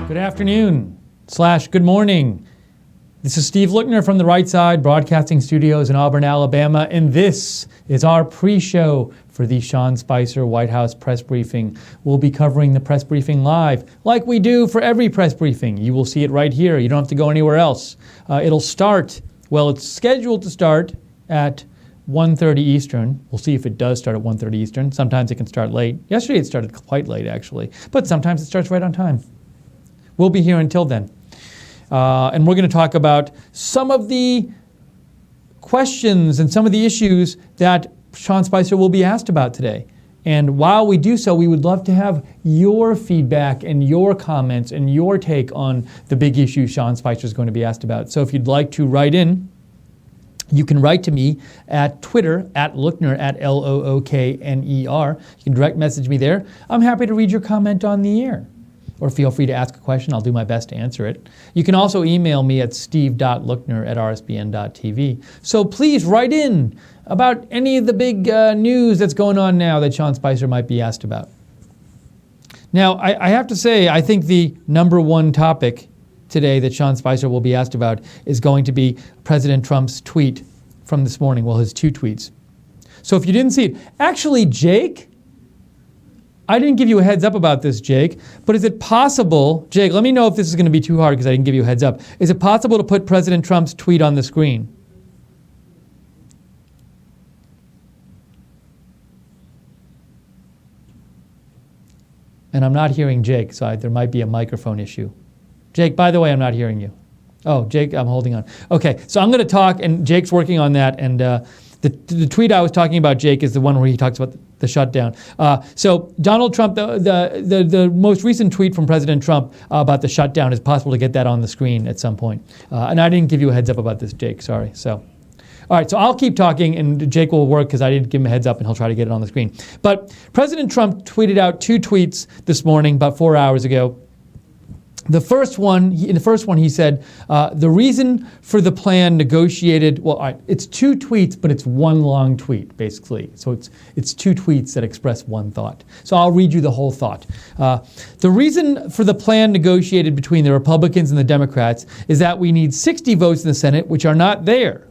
Good afternoon / good morning. This is Steve Lookner from the Right Side Broadcasting Studios in Auburn, Alabama, and this is our pre-show for the Sean Spicer White House press briefing. We'll be covering the press briefing live, like we do for every press briefing. You will see it right here. You don't have to go anywhere else. It'll start, well, it's scheduled to start at 1:30 Eastern. We'll see if it does start at 1:30 Eastern. Sometimes it can start late. Yesterday it started quite late, actually, but sometimes it starts right on time. We'll be here until then. And we're going to talk about some of the questions and some of the issues that Sean Spicer will be asked about today. And while we do so, we would love to have your feedback and your comments and your take on the big issue Sean Spicer is going to be asked about. So if you'd like to write in, you can write to me at Twitter, at Lookner, at Lookner. You can direct message me there. I'm happy to read your comment on the air. Or feel free to ask a question. I'll do my best to answer it. You can also email me at steve.lookner@rsbn.tv. So please write in about any of the big news that's going on now that Sean Spicer might be asked about. Now, I have to say, I think the number one topic today that Sean Spicer will be asked about is going to be President Trump's tweet from this morning. Well, his two tweets. So if you didn't see it, actually, Jake, I didn't give you a heads up about this, Jake, but is it possible, Jake, let me know if this is going to be too hard because I didn't give you a heads up. Is it possible to put President Trump's tweet on the screen? And I'm not hearing Jake, so there might be a microphone issue. Jake, by the way, I'm not hearing you. Oh, Jake, I'm holding on. Okay, so I'm going to talk, and Jake's working on that, and the tweet I was talking about, Jake, is the one where he talks about the shutdown. So Donald Trump, the most recent tweet from President Trump about the shutdown, is possible to get that on the screen at some point. And I didn't give you a heads up about this, Jake, sorry. So, all right, so I'll keep talking, and Jake will work because I didn't give him a heads up, and he'll try to get it on the screen. But President Trump tweeted out two tweets this morning, about 4 hours ago. In the first one, he said, the reason for the plan negotiated, well, all right, it's two tweets, but it's one long tweet, basically. So it's two tweets that express one thought. So I'll read you the whole thought. The reason for the plan negotiated between the Republicans and the Democrats is that we need 60 votes in the Senate, which are not there.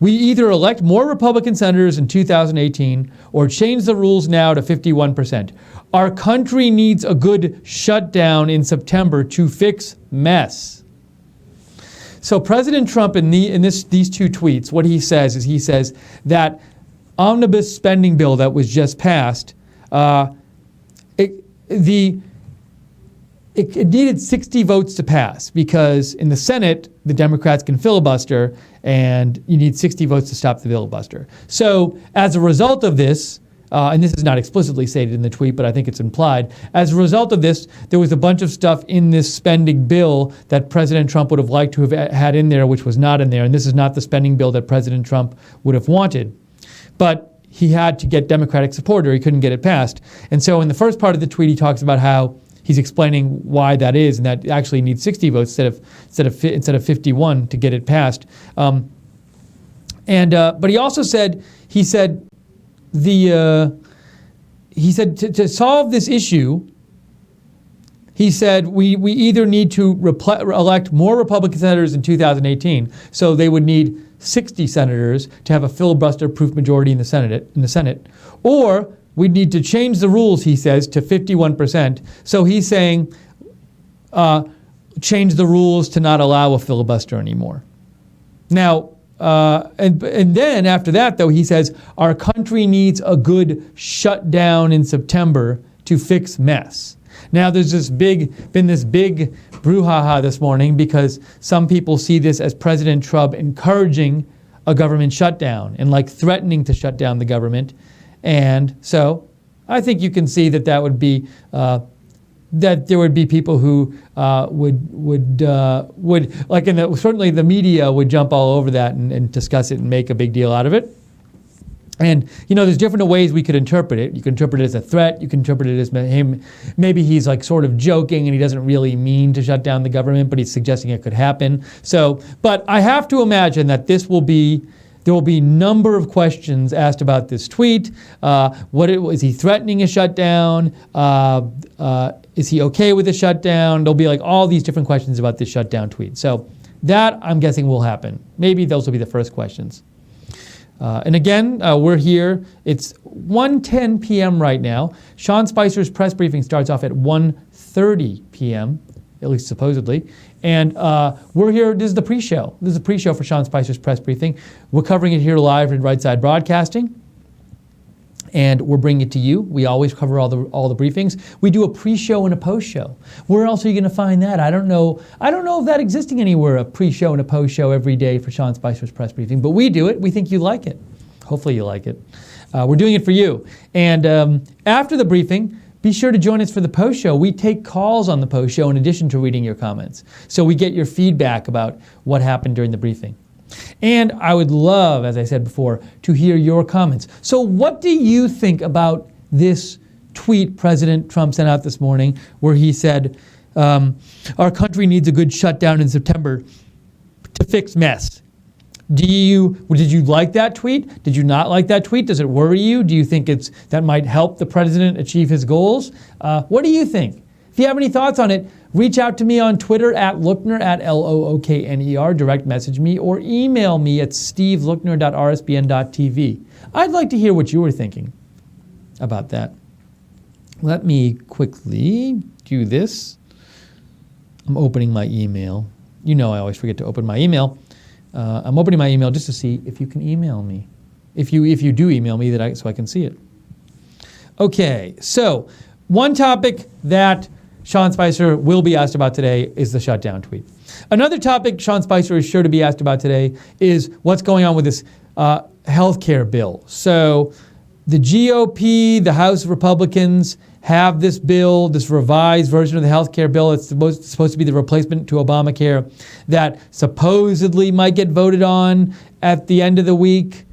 We either elect more Republican senators in 2018 or change the rules now to 51%. Our country needs a good shutdown in September to fix mess. So President Trump in these two tweets, what he says is he says that omnibus spending bill that was just passed, it needed 60 votes to pass because in the Senate, the Democrats can filibuster and you need 60 votes to stop the filibuster. So as a result of this, and this is not explicitly stated in the tweet, but I think it's implied, as a result of this, there was a bunch of stuff in this spending bill that President Trump would have liked to have had in there, which was not in there. And this is not the spending bill that President Trump would have wanted. But he had to get Democratic support or he couldn't get it passed. And so in the first part of the tweet, he talks about how he's explaining why that is, and that actually needs 60 votes instead of 51 to get it passed. But he also said to solve this issue, he said we either need to elect more Republican senators in 2018, so they would need 60 senators to have a filibuster-proof majority in the Senate, or we need to change the rules, he says, to 51%. So he's saying change the rules to not allow a filibuster anymore. Now, and then after that, though, he says our country needs a good shutdown in September to fix mess. Now, there's been this big brouhaha this morning because some people see this as President Trump encouraging a government shutdown and like threatening to shut down the government. And so I think you can see that would be that there would be people who would like certainly the media would jump all over that and discuss it and make a big deal out of it. And, there's different ways we could interpret it. You can interpret it as a threat. You can interpret it as maybe he's like sort of joking and he doesn't really mean to shut down the government, but he's suggesting it could happen. So, but I have to imagine that there will be a number of questions asked about this tweet. Is he threatening a shutdown? Is he okay with the shutdown? There'll be like all these different questions about this shutdown tweet. So that, I'm guessing, will happen. Maybe those will be the first questions. And again, we're here. It's 1:10 p.m. right now. Sean Spicer's press briefing starts off at 1:30 p.m., at least supposedly. And we're here. This is the pre-show. This is the pre-show for Sean Spicer's press briefing. We're covering it here live in Right Side Broadcasting. And we're bringing it to you. We always cover all the briefings. We do a pre-show and a post-show. Where else are you going to find that? I don't know of that existing anywhere, a pre-show and a post-show every day for Sean Spicer's press briefing. But we do it. We think you like it. Hopefully you like it. We're doing it for you. And after the briefing, be sure to join us for the post-show. We take calls on the post-show in addition to reading your comments. So we get your feedback about what happened during the briefing. And I would love, as I said before, to hear your comments. So what do you think about this tweet President Trump sent out this morning where he said, our country needs a good shutdown in September to fix mess? Did you like that tweet? Did you not like that tweet? Does it worry you? Do you think that might help the president achieve his goals? What do you think? If you have any thoughts on it, reach out to me on Twitter at Lookner, at Lookner, direct message me, or email me at stevelookner.rsbn.tv. I'd like to hear what you were thinking about that. Let me quickly do this. I'm opening my email. You know I always forget to open my email. I'm opening my email just to see if you can email me. If you do email me, so I can see it. Okay, so one topic that Sean Spicer will be asked about today is the shutdown tweet. Another topic Sean Spicer is sure to be asked about today is what's going on with this health care bill. So the GOP, the House Republicans, have this bill, this revised version of the health care bill. It's supposed to be the replacement to Obamacare that supposedly might get voted on at the end of the week,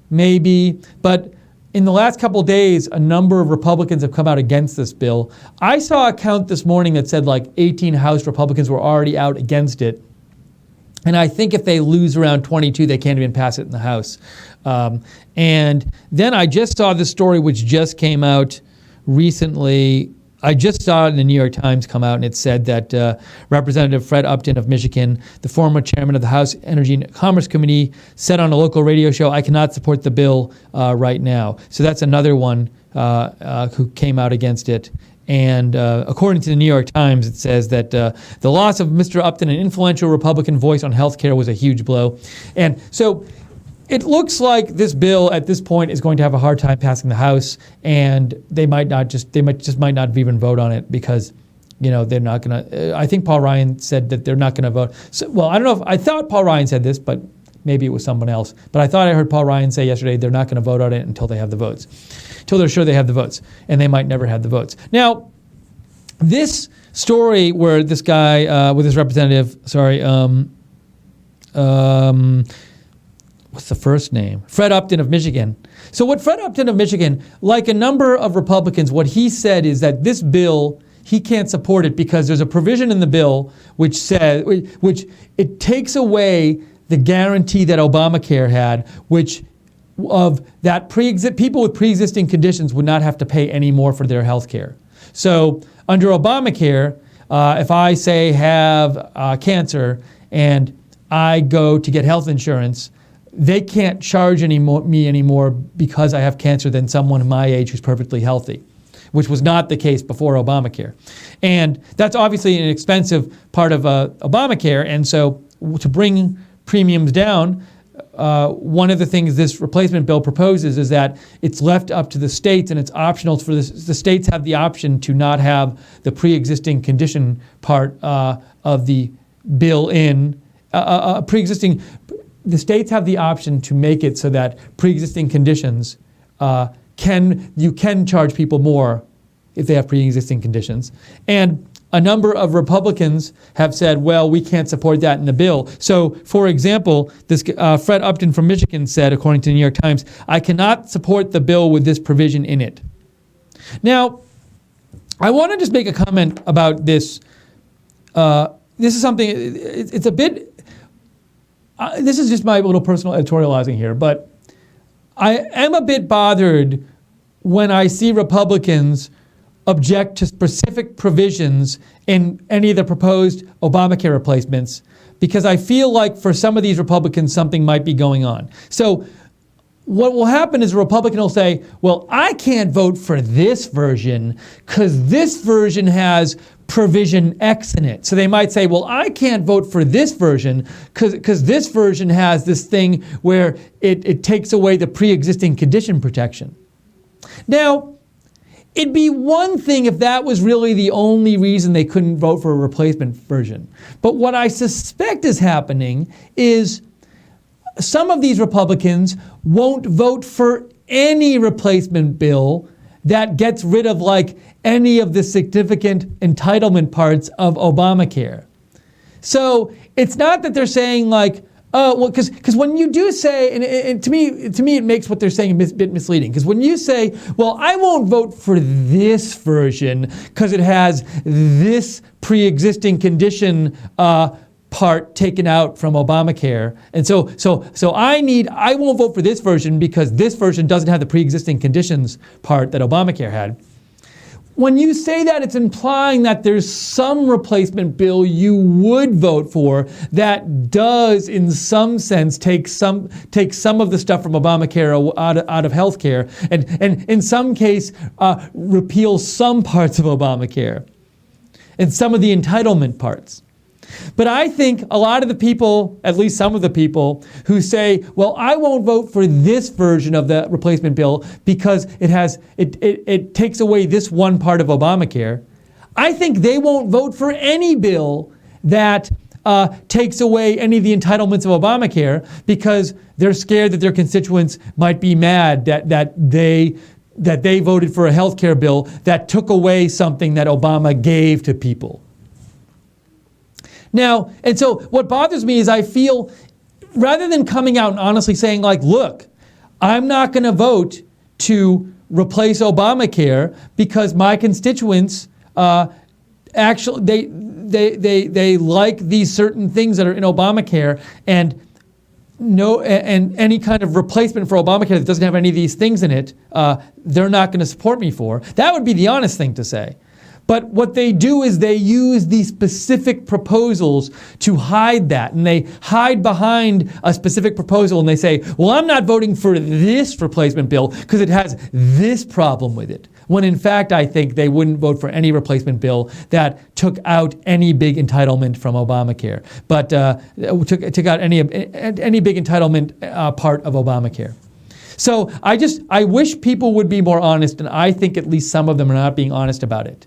maybe. But in the last couple of days, a number of Republicans have come out against this bill. I saw a count this morning that said like 18 House Republicans were already out against it. And I think if they lose around 22, they can't even pass it in the House. And then I just saw this story which just came out recently. I just saw it in the New York Times come out, and it said that Representative Fred Upton of Michigan, the former chairman of the House Energy and Commerce Committee, said on a local radio show, "I cannot support the bill right now." So that's another one who came out against it. And according to the New York Times, it says that the loss of Mr. Upton, an influential Republican voice on health care, was a huge blow. And so it looks like this bill at this point is going to have a hard time passing the House, and they might not even vote on it because, they're not going to. I think Paul Ryan said that they're not going to vote. So, well, I don't know I thought Paul Ryan said this, but maybe it was someone else. But I thought I heard Paul Ryan say yesterday they're not going to vote on it until they have the votes, until they're sure they have the votes, and they might never have the votes. Now, this story where this guy with his representative, what's the first name? Fred Upton of Michigan. So what Fred Upton of Michigan, like a number of Republicans, what he said is that this bill, he can't support it because there's a provision in the bill which it takes away the guarantee that Obamacare had, people with pre-existing conditions would not have to pay any more for their health care. So under Obamacare, if I say have cancer and I go to get health insurance, they can't charge me anymore because I have cancer than someone my age who's perfectly healthy, which was not the case before Obamacare. And that's obviously an expensive part of Obamacare. And so to bring premiums down, one of the things this replacement bill proposes is that it's left up to the states, and it's optional for the states have the option to not have the pre-existing condition part of the bill in the states have the option to make it so that pre-existing conditions you can charge people more if they have pre-existing conditions. And a number of Republicans have said, well, we can't support that in the bill. So, for example, this Fred Upton from Michigan said, according to the New York Times, "I cannot support the bill with this provision in it." Now, I want to just make a comment about this. This is something, it's a bit, this is just my little personal editorializing here, but I am a bit bothered when I see Republicans object to specific provisions in any of the proposed Obamacare replacements because I feel like for some of these Republicans something might be going on. So what will happen is a Republican will say, well, I can't vote for this version because this version has provision X in it. So they might say, well, I can't vote for this version because this version has this thing where it takes away the pre-existing condition protection. Now, it'd be one thing if that was really the only reason they couldn't vote for a replacement version. But what I suspect is happening is some of these Republicans won't vote for any replacement bill that gets rid of like any of the significant entitlement parts of Obamacare. So it's not that they're saying like, oh, well, because when you do say, and to me it makes what they're saying a bit misleading. Because when you say, well, I won't vote for this version because it has this pre-existing condition part taken out from Obamacare, and so I won't vote for this version because this version doesn't have the pre-existing conditions part that Obamacare had. When you say that, it's implying that there's some replacement bill you would vote for that does, in some sense, take some of the stuff from Obamacare out of healthcare, and in some case repeal some parts of Obamacare and some of the entitlement parts. But I think a lot of the people, at least some of the people, who say, well, I won't vote for this version of the replacement bill because it takes away this one part of Obamacare, I think they won't vote for any bill that takes away any of the entitlements of Obamacare because they're scared that their constituents might be mad that they voted for a health care bill that took away something that Obama gave to people. Now, and so what bothers me is I feel, rather than coming out and honestly saying like, look, I'm not going to vote to replace Obamacare because my constituents actually, they like these certain things that are in Obamacare, and any kind of replacement for Obamacare that doesn't have any of these things in it, they're not going to support me for. That would be the honest thing to say. But what they do is they use these specific proposals to hide that. And they hide behind a specific proposal and they say, well, I'm not voting for this replacement bill because it has this problem with it. When in fact, I think they wouldn't vote for any replacement bill that took out any big entitlement from Obamacare, but took out any big entitlement part of Obamacare. So I wish people would be more honest, and I think at least some of them are not being honest about it.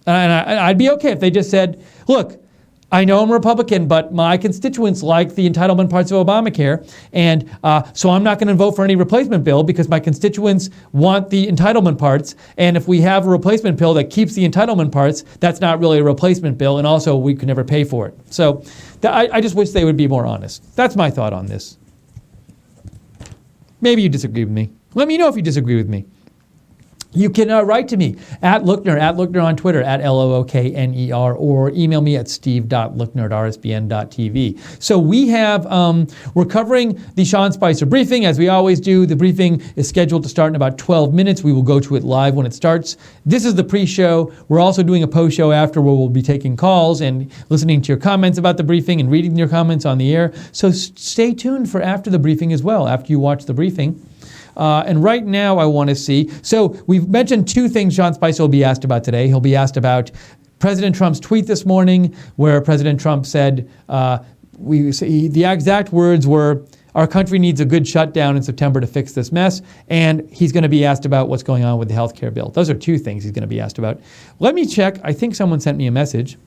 And I'd be okay if they just said, look, I know I'm a Republican, but my constituents like the entitlement parts of Obamacare, and so I'm not going to vote for any replacement bill because my constituents want the entitlement parts, and if we have a replacement bill that keeps the entitlement parts, that's not really a replacement bill, and also we could never pay for it. So I just wish they would be more honest. That's my thought on this. Maybe you disagree with me. Let me know if you disagree with me. You can write to me at Lookner on Twitter, at LOOKNER, or email me at steve.lookner@rsbn.tv. So we're covering the Sean Spicer briefing, as we always do. The briefing is scheduled to start in about 12 minutes. We will go to it live when it starts. This is the pre-show. We're also doing a post-show after where we'll be taking calls and listening to your comments about the briefing and reading your comments on the air. So stay tuned for after the briefing as well, after you watch the briefing. And right now I want to see, so we've mentioned two things Sean Spicer will be asked about today. He'll be asked about President Trump's tweet this morning where President Trump said, the exact words were, our country needs a good shutdown in September to fix this mess. And he's going to be asked about what's going on with the health care bill. Those are two things he's going to be asked about. Let me check. I think someone sent me a message.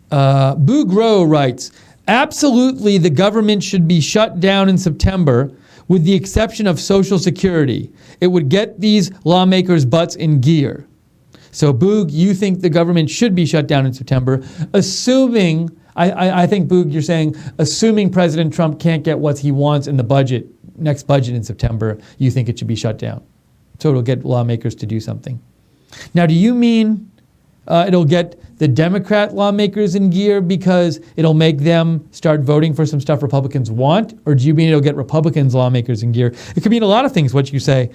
Boo Grow writes, absolutely the government should be shut down in September with the exception of Social Security. It would get these lawmakers' butts in gear. So, Boog, you think the government should be shut down in September, assuming, I think, Boog, you're saying, assuming President Trump can't get what he wants in the next budget in September, you think it should be shut down. So it'll get lawmakers to do something. Now, do you mean it'll get the Democrat lawmakers in gear because it'll make them start voting for some stuff Republicans want? Or do you mean it'll get Republicans lawmakers in gear? It could mean a lot of things, what you say.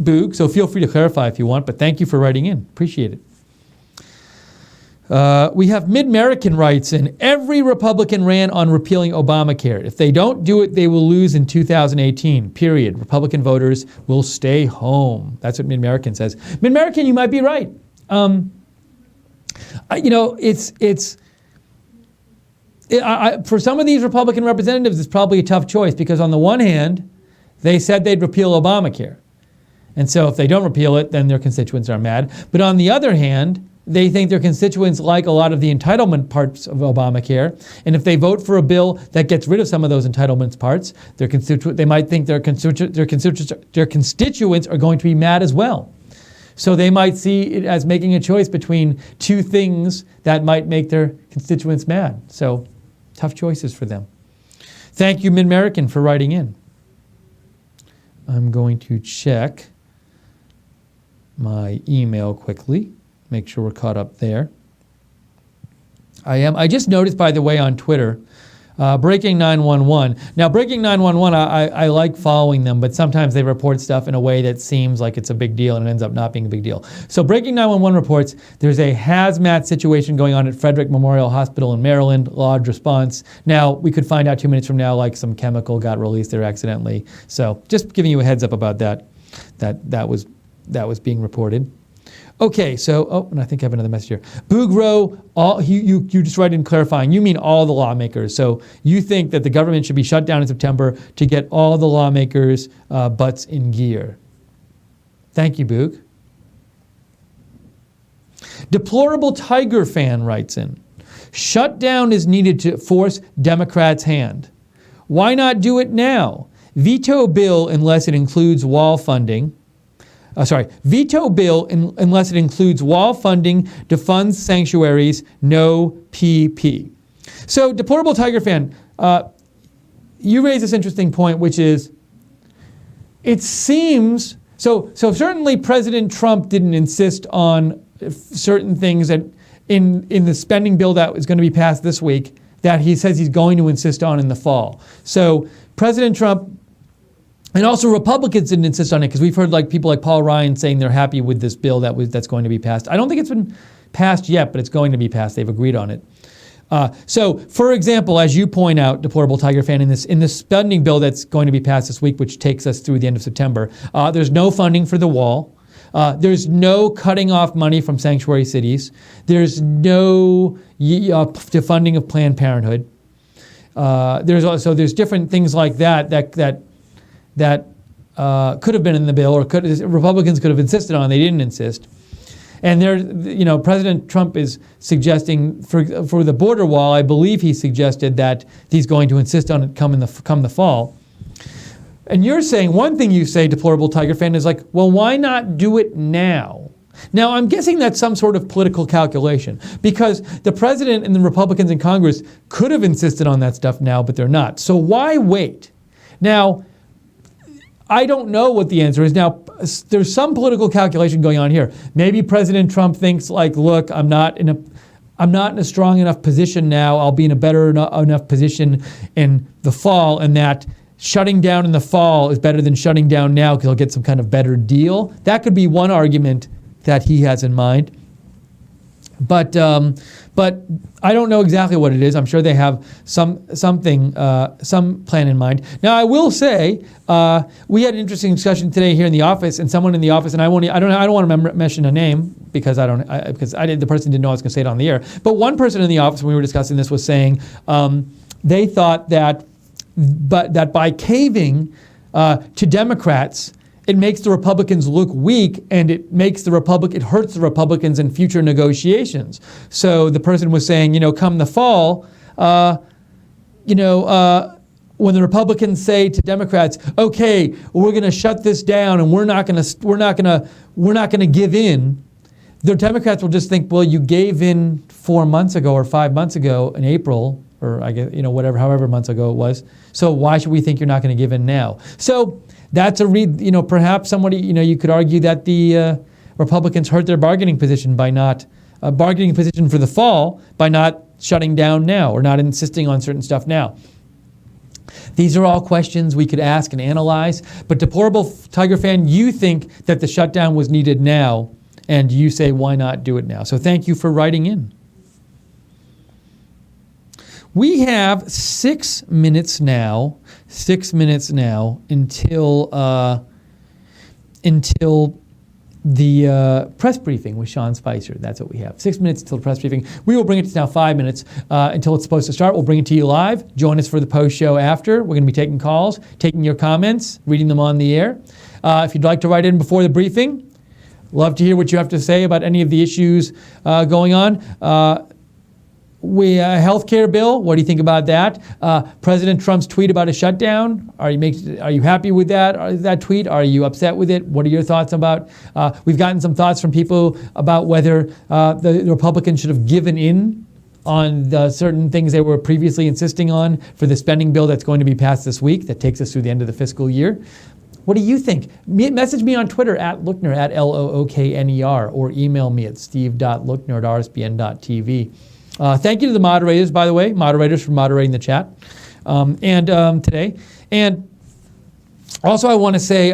Boog, so feel free to clarify if you want, but thank you for writing in. Appreciate it. We have Mid-American writes in, every Republican ran on repealing Obamacare. If they don't do it, they will lose in 2018, period. Republican voters will stay home. That's what Mid-American says. Mid-American, you might be right. For some of these Republican representatives, it's probably a tough choice because on the one hand, they said they'd repeal Obamacare. And so if they don't repeal it, then their constituents are mad. But on the other hand, they think their constituents like a lot of the entitlement parts of Obamacare. And if they vote for a bill that gets rid of some of those entitlements parts, they might think their constituents are going to be mad as well. So they might see it as making a choice between two things that might make their constituents mad. So tough choices for them. Thank you, Mid-American, for writing in. I'm going to check my email quickly, make sure we're caught up there. I just noticed, by the way, on Twitter, Breaking 911. Now, Breaking 911, I like following them, but sometimes they report stuff in a way that seems like it's a big deal and it ends up not being a big deal. So Breaking 911 reports there's a hazmat situation going on at Frederick Memorial Hospital in Maryland, large response. Now, we could find out 2 minutes from now, like some chemical got released there accidentally. So just giving you a heads up about that was being reported. Okay, so, and I think I have another message here. Boogro, you just write in clarifying, you mean all the lawmakers. So you think that the government should be shut down in September to get all the lawmakers' butts in gear. Thank you, Boog. Deplorable Tiger fan writes in, shutdown is needed to force Democrats' hand. Why not do it now? Veto bill unless it includes wall funding. Veto bill unless it includes wall funding, defunds sanctuaries, no PP. So, Deplorable Tiger fan, you raise this interesting point, which is, it seems, so certainly President Trump didn't insist on certain things that in the spending bill that is going to be passed this week that he says he's going to insist on in the fall. So, President Trump, and also Republicans didn't insist on it because we've heard like people like Paul Ryan saying they're happy with this bill that's going to be passed. I don't think it's been passed yet, but it's going to be passed. They've agreed on it. So, for example, as you point out, Deplorable Tiger fan, in this spending bill that's going to be passed this week, which takes us through the end of September, there's no funding for the wall. There's no cutting off money from sanctuary cities. There's no defunding of Planned Parenthood. There's different things like that could have been in the bill, or Republicans could have insisted on. They didn't insist. And President Trump is suggesting for the border wall. I believe he suggested that he's going to insist on it come the fall. And you're saying one thing you say, Deplorable Tiger fan, is like, well, why not do it now? Now, I'm guessing that's some sort of political calculation because the president and the Republicans in Congress could have insisted on that stuff now, but they're not. So why wait? Now, I don't know what the answer is. Now, there's some political calculation going on here. Maybe President Trump thinks like, look, I'm not in a strong enough position now. I'll be in a better enough position in the fall, and that shutting down in the fall is better than shutting down now because he'll get some kind of better deal. That could be one argument that he has in mind. But I don't know exactly what it is. I'm sure they have some plan in mind. Now, I will say we had an interesting discussion today here in the office, and someone in the office, and I don't want to mention a name because the person didn't know I was going to say it on the air. But one person in the office when we were discussing this was saying they thought that by caving to Democrats, it makes the Republicans look weak, and it hurts the Republicans in future negotiations. So the person was saying, come the fall, when the Republicans say to Democrats, okay, we're going to shut this down, and we're not going to give in, the Democrats will just think, well, you gave in 4 months ago or 5 months ago in April, or I guess however months ago it was. So why should we think you're not going to give in now? So that's perhaps somebody, you could argue that the Republicans hurt their bargaining position by not bargaining position for the fall by not shutting down now or not insisting on certain stuff now. These are all questions we could ask and analyze. But deplorable Tiger fan, you think that the shutdown was needed now, and you say, why not do it now? So thank you for writing in. We have 6 minutes now. 6 minutes now until the press briefing with Sean Spicer. That's what we have. 6 minutes until the press briefing. We will bring it to now 5 minutes until it's supposed to start. We'll bring it to you live. Join us for the post show after. We're going to be taking calls, taking your comments, reading them on the air. If you'd like to write in before the briefing, love to hear what you have to say about any of the issues going on. Healthcare bill. What do you think about that? President Trump's tweet about a shutdown. Are you happy with that tweet? Are you upset with it? What are your thoughts about? We've gotten some thoughts from people about whether the Republicans should have given in on the certain things they were previously insisting on for the spending bill that's going to be passed this week that takes us through the end of the fiscal year. What do you think? Message me on Twitter at Lookner, at Lookner, or email me at steve.lookner@rsbn.tv. Thank you to the moderators, by the way, for moderating the chat today. And also I want to say,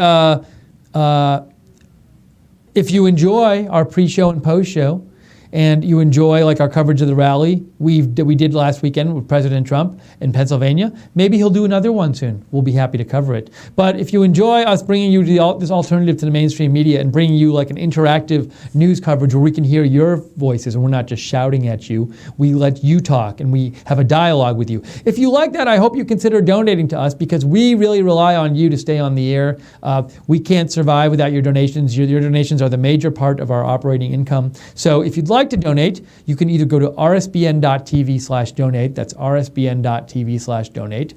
if you enjoy our pre-show and post-show, and you enjoy like our coverage of the rally we did last weekend with President Trump in Pennsylvania, maybe he'll do another one soon. We'll be happy to cover it. But if you enjoy us bringing you this alternative to the mainstream media and bringing you like an interactive news coverage where we can hear your voices and we're not just shouting at you, we let you talk and we have a dialogue with you. If you like that, I hope you consider donating to us because we really rely on you to stay on the air. We can't survive without your donations. Your donations are the major part of our operating income. So if you'd like to donate, you can either go to rsbn.tv/donate. That's rsbn.tv/donate.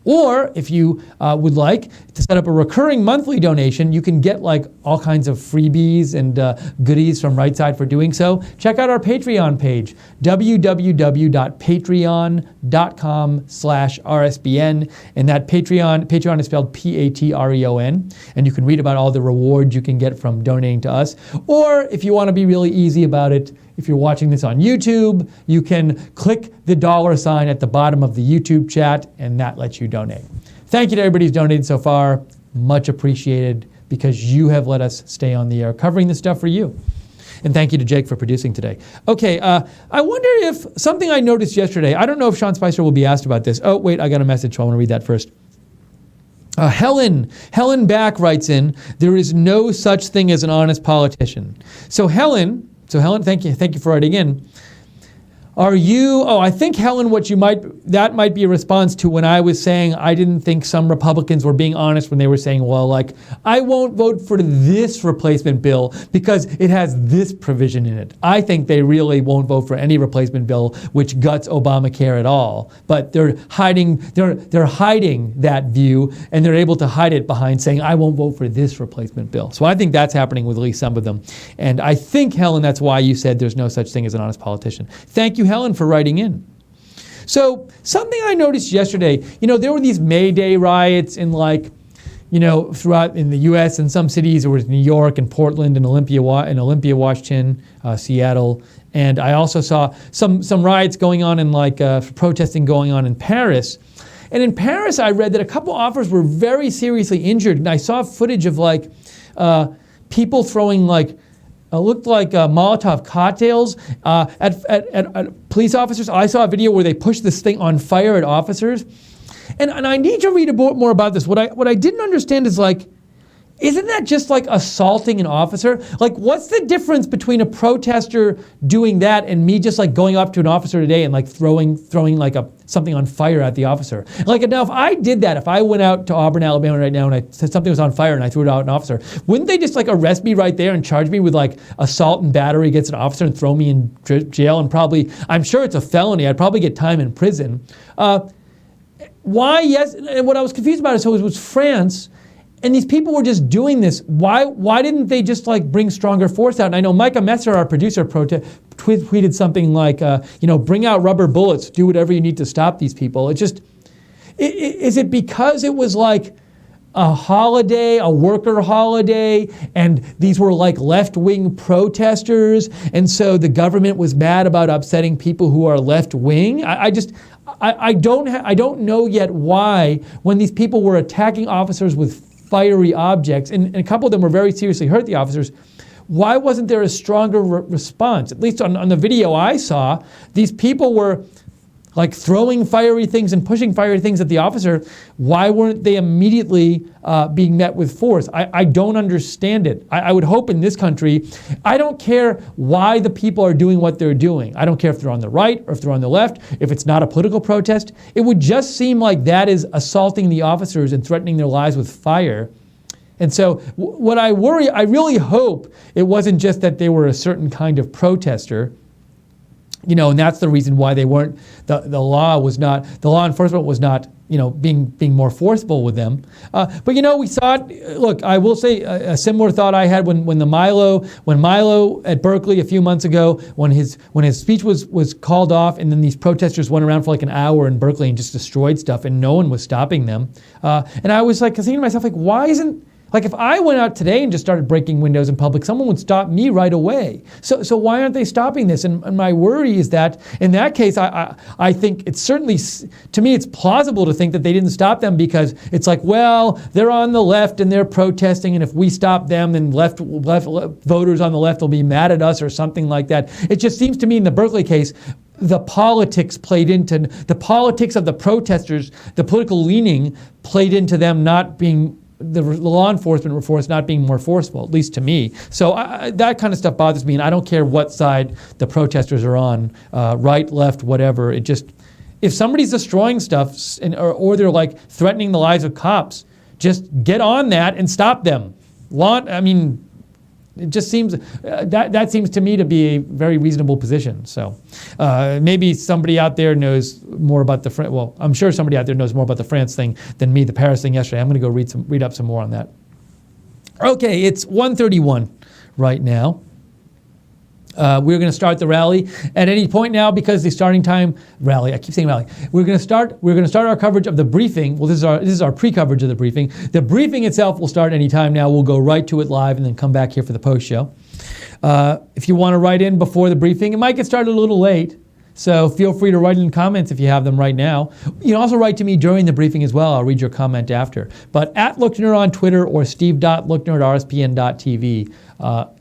Or if you would like to set up a recurring monthly donation, you can get like all kinds of freebies and goodies from Right Side for doing so. Check out our Patreon page, www.patreon.com/RSBN. And that Patreon is spelled Patreon. And you can read about all the rewards you can get from donating to us. Or if you want to be really easy about it, if you're watching this on YouTube, you can click the $ at the bottom of the YouTube chat, and that lets you donate. Thank you to everybody who's donated so far. Much appreciated because you have let us stay on the air covering this stuff for you. And thank you to Jake for producing today. Okay, I wonder if something I noticed yesterday, I don't know if Sean Spicer will be asked about this. Oh, wait, I got a message, so I want to read that first. Helen Back writes in, there is no such thing as an honest politician. So Helen, thank you for writing in. I think Helen, that might be a response to when I was saying I didn't think some Republicans were being honest when they were saying, well, like, I won't vote for this replacement bill because it has this provision in it. I think they really won't vote for any replacement bill which guts Obamacare at all. But they're hiding that view, and they're able to hide it behind saying, I won't vote for this replacement bill. So I think that's happening with at least some of them. And I think, Helen, that's why you said there's no such thing as an honest politician. Thank you, Helen, for writing in. So something I noticed yesterday, there were these May Day riots in throughout in the U.S. in some cities. There was New York and Portland and Olympia, Washington, Seattle, and I also saw some riots going on in protesting going on in Paris. And in Paris, I read that a couple officers were very seriously injured, and I saw footage of people throwing looked like Molotov cocktails at police officers. I saw a video where they pushed this thing on fire at officers. And I need to read a bit more about this. What I didn't understand is isn't that just assaulting an officer? What's the difference between a protester doing that and me just going up to an officer today and throwing something on fire at the officer? Now, if I did that, if I went out to Auburn, Alabama right now and I said something was on fire and I threw it out at an officer, wouldn't they just arrest me right there and charge me with assault and battery against an officer and throw me in jail? And probably, I'm sure it's a felony. I'd probably get time in prison. Why? Yes. And what I was confused about is it was France. And these people were just doing this. Why didn't they just bring stronger force out? And I know Micah Messer, our producer, tweeted something bring out rubber bullets, do whatever you need to stop these people. Is it because it was a holiday, a worker holiday, and these were like left-wing protesters, and so the government was mad about upsetting people who are left-wing. I don't know yet why, when these people were attacking officers with fiery objects, and a couple of them were very seriously hurt, the officers, why wasn't there a stronger response? At least on the video I saw, these people were like throwing fiery things and pushing fiery things at the officer. Why weren't they immediately being met with force? I don't understand it. I would hope in this country, I don't care why the people are doing what they're doing. I don't care if they're on the right or if they're on the left, if it's not a political protest. It would just seem like that is assaulting the officers and threatening their lives with fire. And so what I really hope it wasn't just that they were a certain kind of protester, and that's the reason why they weren't, the law enforcement was not, being more forceful with them. But we saw it. Look, I will say a similar thought I had when Milo at Berkeley a few months ago, when his speech was called off, and then these protesters went around for like an hour in Berkeley and just destroyed stuff, and no one was stopping them. And I was like thinking to myself, like, why isn't, like, if I went out today and just started breaking windows in public, someone would stop me right away. So why aren't they stopping this? And my worry is that in that case, I think it's certainly, to me, it's plausible to think that they didn't stop them because it's like, well, they're on the left and they're protesting, and if we stop them, then left voters on the left will be mad at us or something like that. It just seems to me in the Berkeley case, the politics of the protesters, the political leaning played into them not being, the law enforcement force not being more forceful, at least to me. So that kind of stuff bothers me, and I don't care what side the protesters are on, right, left, whatever. It just, if somebody's destroying stuff or they're like threatening the lives of cops, just get on that and stop them. It just seems that seems to me to be a very reasonable position. So maybe somebody out there knows more about the well, I'm sure somebody out there knows more about the France thing than me, the Paris thing yesterday. I'm going to go read up some more on that. Okay, it's 1:31 right now. We're going to start the rally at any point now because the starting time rally. I keep saying rally. We're going to start our coverage of the briefing. Well, this is our pre-coverage of the briefing. The briefing itself will start any time now. We'll go right to it live and then come back here for the post show. If you want to write in before the briefing, it might get started a little late. So feel free to write in comments if you have them right now. You can also write to me during the briefing as well. I'll read your comment after. But at Lookner on Twitter or steve.lookner@rspn.tv.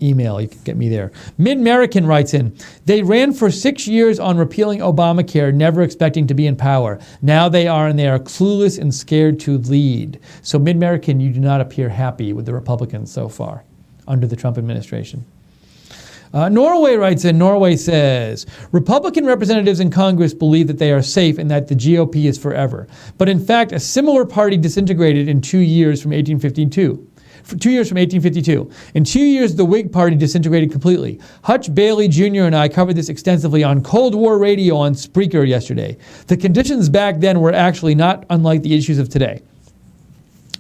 Email, you can get me there. Mid-American writes in, they ran for 6 years on repealing Obamacare, never expecting to be in power. Now they are, and they are clueless and scared to lead. So Mid-American, you do not appear happy with the Republicans so far under the Trump administration. Norway writes in, Norway says, Republican representatives in Congress believe that they are safe and that the GOP is forever. But in fact, a similar party disintegrated in 2 years from 1852. In 2 years, the Whig Party disintegrated completely. Hutch Bailey Jr. and I covered this extensively on Cold War Radio on Spreaker yesterday. The conditions back then were actually not unlike the issues of today.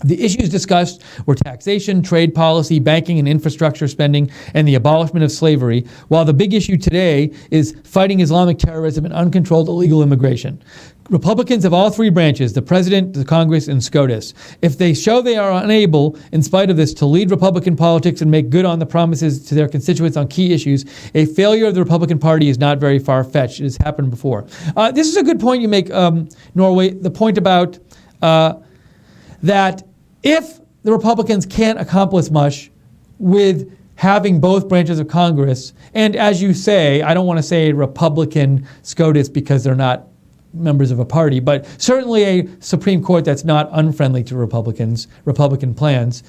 The issues discussed were taxation, trade policy, banking and infrastructure spending, and the abolishment of slavery, while the big issue today is fighting Islamic terrorism and uncontrolled illegal immigration. Republicans of all three branches, the President, the Congress, and SCOTUS, if they show they are unable, in spite of this, to lead Republican politics and make good on the promises to their constituents on key issues, a failure of the Republican Party is not very far-fetched. It has happened before. This is a good point you make, Norway, the point about that if the Republicans can't accomplish much with having both branches of Congress, and as you say, I don't want to say Republican SCOTUS because they're not members of a party, but certainly a Supreme Court that's not unfriendly to Republican plans.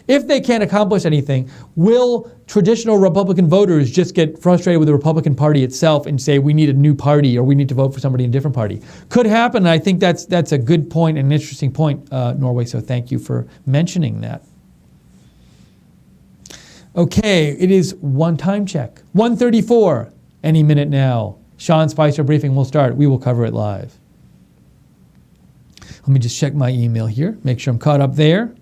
If they can't accomplish anything, will traditional Republican voters just get frustrated with the Republican Party itself and say we need a new party or we need to vote for somebody in a different party? Could happen. I think that's a good point and an interesting point, Norway, so thank you for mentioning that. Okay, it is one time check. 1:34, any minute now. Sean Spicer briefing will start. We will cover it live. Let me just check my email here, make sure I'm caught up there.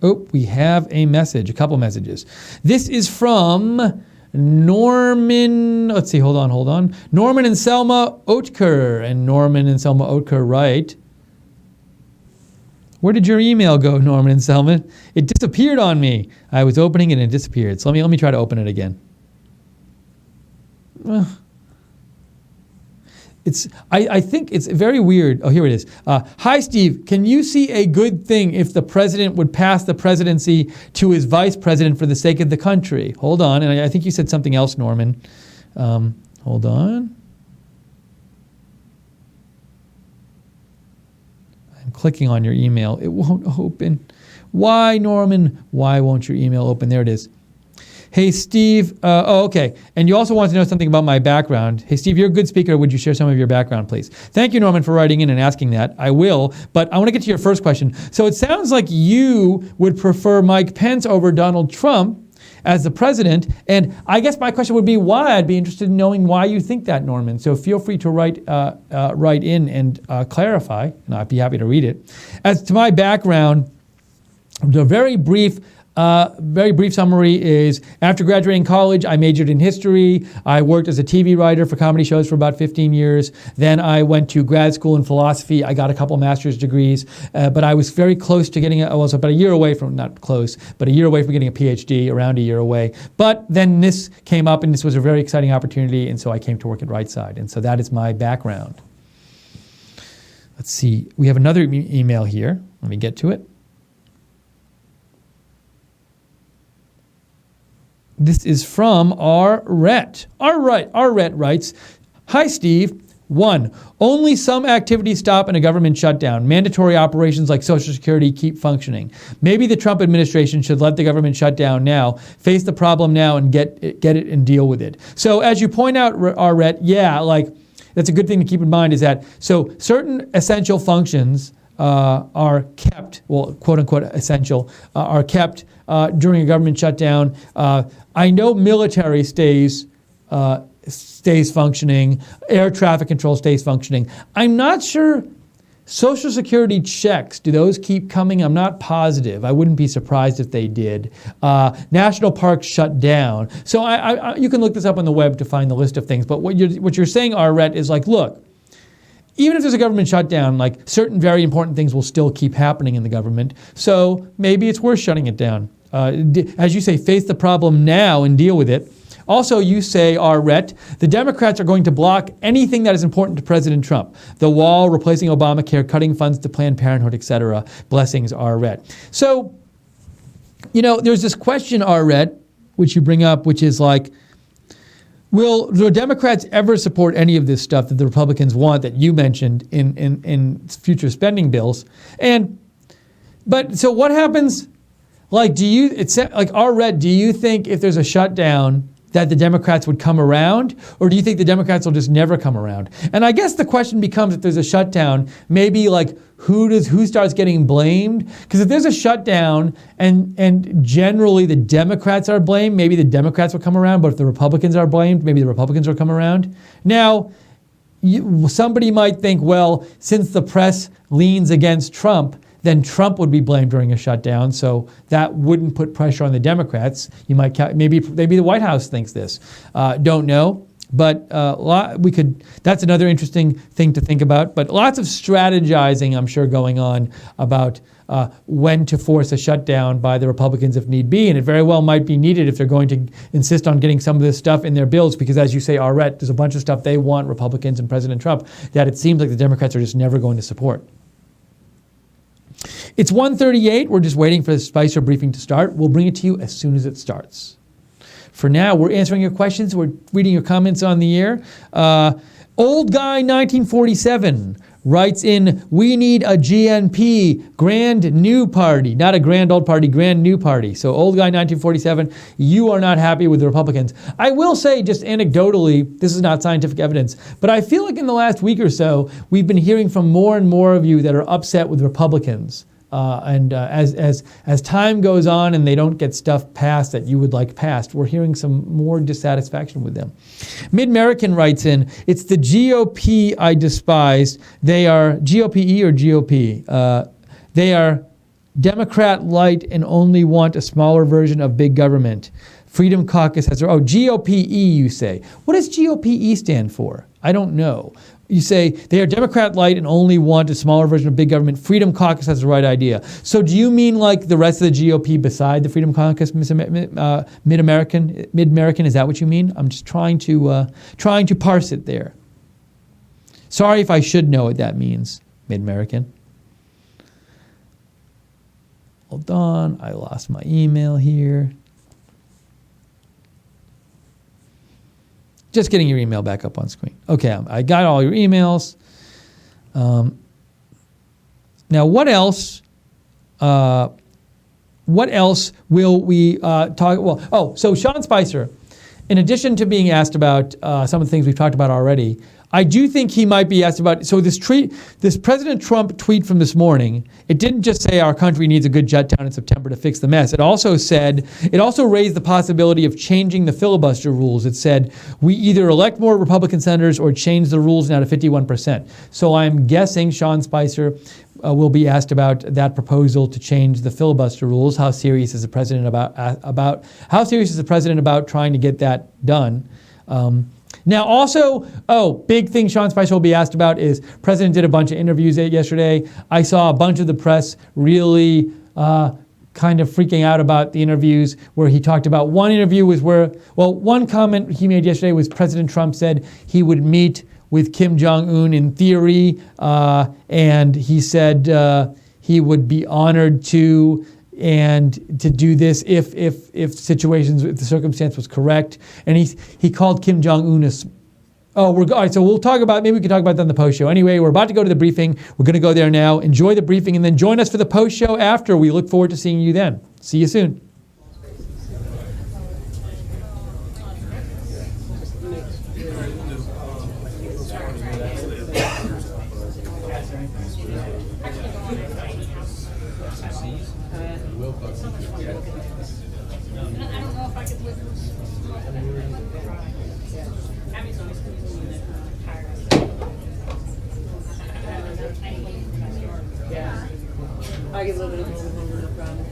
Oh, we have a message, a couple messages. This is from Norman, let's see, hold on. Norman and Selma Oetker. And Norman and Selma Oetker write, Where did your email go, Norman and Selman? It disappeared on me. I was opening it and it disappeared. So let me try to open it again. I think it's very weird. Oh, here it is. Hi, Steve. Can you see a good thing if the president would pass the presidency to his vice president for the sake of the country? Hold on. And I think you said something else, Norman. Hold on. I'm clicking on your email. It won't open. Why, Norman? Why won't your email open? There it is. Hey, Steve. Okay. And you also want to know something about my background. Hey, Steve, you're a good speaker. Would you share some of your background, please? Thank you, Norman, for writing in and asking that. I will. But I want to get to your first question. So it sounds like you would prefer Mike Pence over Donald Trump as the president. And I guess my question would be why. I'd be interested in knowing why you think that, Norman. So feel free to write in and clarify, and I'd be happy to read it. As to my background, the very brief summary is after graduating college, I majored in history. I worked as a TV writer for comedy shows for about 15 years. Then I went to grad school in philosophy. I got a couple master's degrees, but I was very close to getting, about a year away from, not close, but a year away from getting a PhD, around a year away. But then this came up and this was a very exciting opportunity, and so I came to work at Right Side. And so that is my background. Let's see, we have another email here. Let me get to it. This is from Arret. Arret writes, Hi, Steve. 1. Only some activities stop in a government shutdown. Mandatory operations like Social Security keep functioning. Maybe the Trump administration should let the government shut down now, face the problem now, and get it and deal with it. So as you point out, Arret, that's a good thing to keep in mind is that, so certain essential functions are kept, well, quote unquote essential, are kept during a government shutdown. I know military stays functioning, air traffic control stays functioning. I'm not sure Social Security checks, do those keep coming? I'm not positive. I wouldn't be surprised if they did. National parks shut down. So you can look this up on the web to find the list of things. But what you're saying, Arret, is like, look, even if there's a government shutdown, like certain very important things will still keep happening in the government. So maybe it's worth shutting it down. As you say, face the problem now and deal with it. Also, you say, Arret, the Democrats are going to block anything that is important to President Trump. The wall, replacing Obamacare, cutting funds to Planned Parenthood, etc. Blessings, Arret. So, there's this question, Arret, which you bring up, which is like, will the Democrats ever support any of this stuff that the Republicans want that you mentioned in future spending bills? But so what happens? Like, Arret, do you think if there's a shutdown that the Democrats would come around, or do you think the Democrats will just never come around? And I guess the question becomes, if there's a shutdown, maybe like who starts getting blamed? Because if there's a shutdown and generally the Democrats are blamed, maybe the Democrats will come around. But if the Republicans are blamed, maybe the Republicans will come around. Now, somebody might think, well, since the press leans against Trump, then Trump would be blamed during a shutdown, so that wouldn't put pressure on the Democrats. You might maybe the White House thinks this. Don't know, but that's another interesting thing to think about. But lots of strategizing, I'm sure, going on about when to force a shutdown by the Republicans if need be, and it very well might be needed if they're going to insist on getting some of this stuff in their bills, because as you say, Arret, there's a bunch of stuff they want, Republicans and President Trump, that it seems like the Democrats are just never going to support. It's 1:38. We're just waiting for the Spicer briefing to start. We'll bring it to you as soon as it starts. For now, we're answering your questions. We're reading your comments on the air. Old Guy 1947 writes in, we need a GNP, Grand New Party. Not a grand old party, Grand New Party. So Old Guy 1947, you are not happy with the Republicans. I will say, just anecdotally, this is not scientific evidence, but I feel like in the last week or so, we've been hearing from more and more of you that are upset with Republicans. As time goes on and they don't get stuff passed that you would like passed, we're hearing some more dissatisfaction with them. Mid-American writes in, it's the GOP I despise. They are GOPE or GOP. They are Democrat light and only want a smaller version of big government. Freedom Caucus has, GOPE, you say. What does GOPE stand for? I don't know. You say they are Democrat light and only want a smaller version of big government. Freedom Caucus has the right idea. So do you mean like the rest of the GOP beside the Freedom Caucus, Mid-American? Is that what you mean? I'm just trying to parse it there. Sorry if I should know what that means, Mid-American. Hold on, I lost my email here. Just getting your email back up on screen. Okay, I got all your emails. Now, what else? What else will we talk? Well, so Sean Spicer, in addition to being asked about some of the things we've talked about already, I do think he might be asked about, so this President Trump tweet from this morning, it didn't just say our country needs a good shutdown in September to fix the mess. It also raised the possibility of changing the filibuster rules. It said, we either elect more Republican senators or change the rules now to 51%. So I'm guessing Sean Spicer will be asked about that proposal to change the filibuster rules. How serious is the president about trying to get that done? Now also, big thing Sean Spicer will be asked about is President did a bunch of interviews yesterday. I saw a bunch of the press really kind of freaking out about the interviews where he talked about one interview was one comment he made yesterday was President Trump said he would meet with Kim Jong-un in theory, and he said he would be honored to do this if the circumstance was correct. And he called Kim Jong-un all right, so maybe we can talk about that on the post show. Anyway, we're about to go to the briefing. We're going to go there now. Enjoy the briefing and then join us for the post show after. We look forward to seeing you then. See you soon. I get a little bit of home, no problem.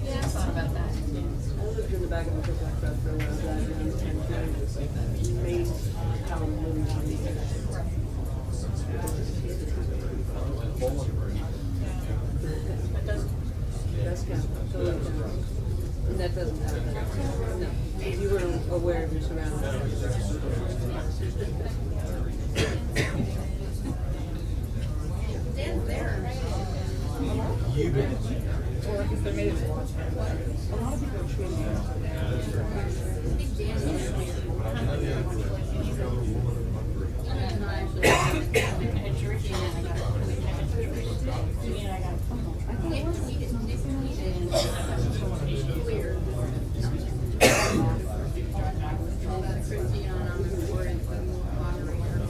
Yeah, I thought about that. I lived in the back of the pickup truck for a while, driving and main town movies on the That's kind of totally different. And that doesn't happen. No. If you were aware of your surroundings. Dan's there, right? Well, I guess they made it watch. A lot of people are treating it. I think Dan is there. And I actually had church and I got Nick tweeted clear. Christy on the board and moderator.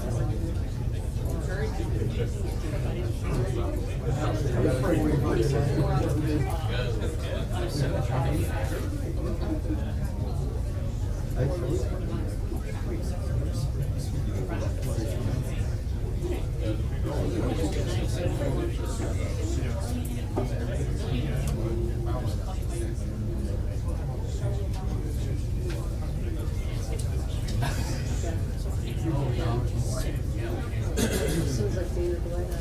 Seems like David White.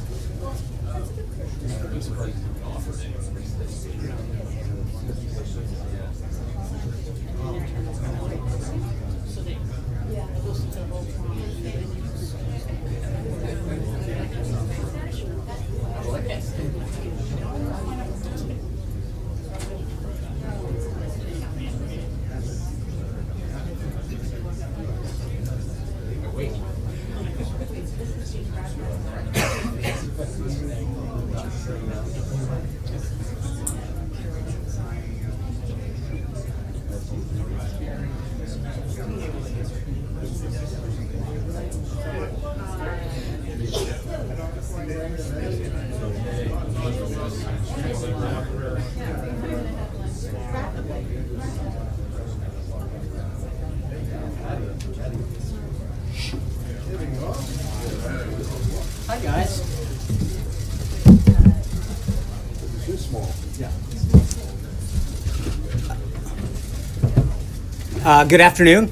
Good afternoon.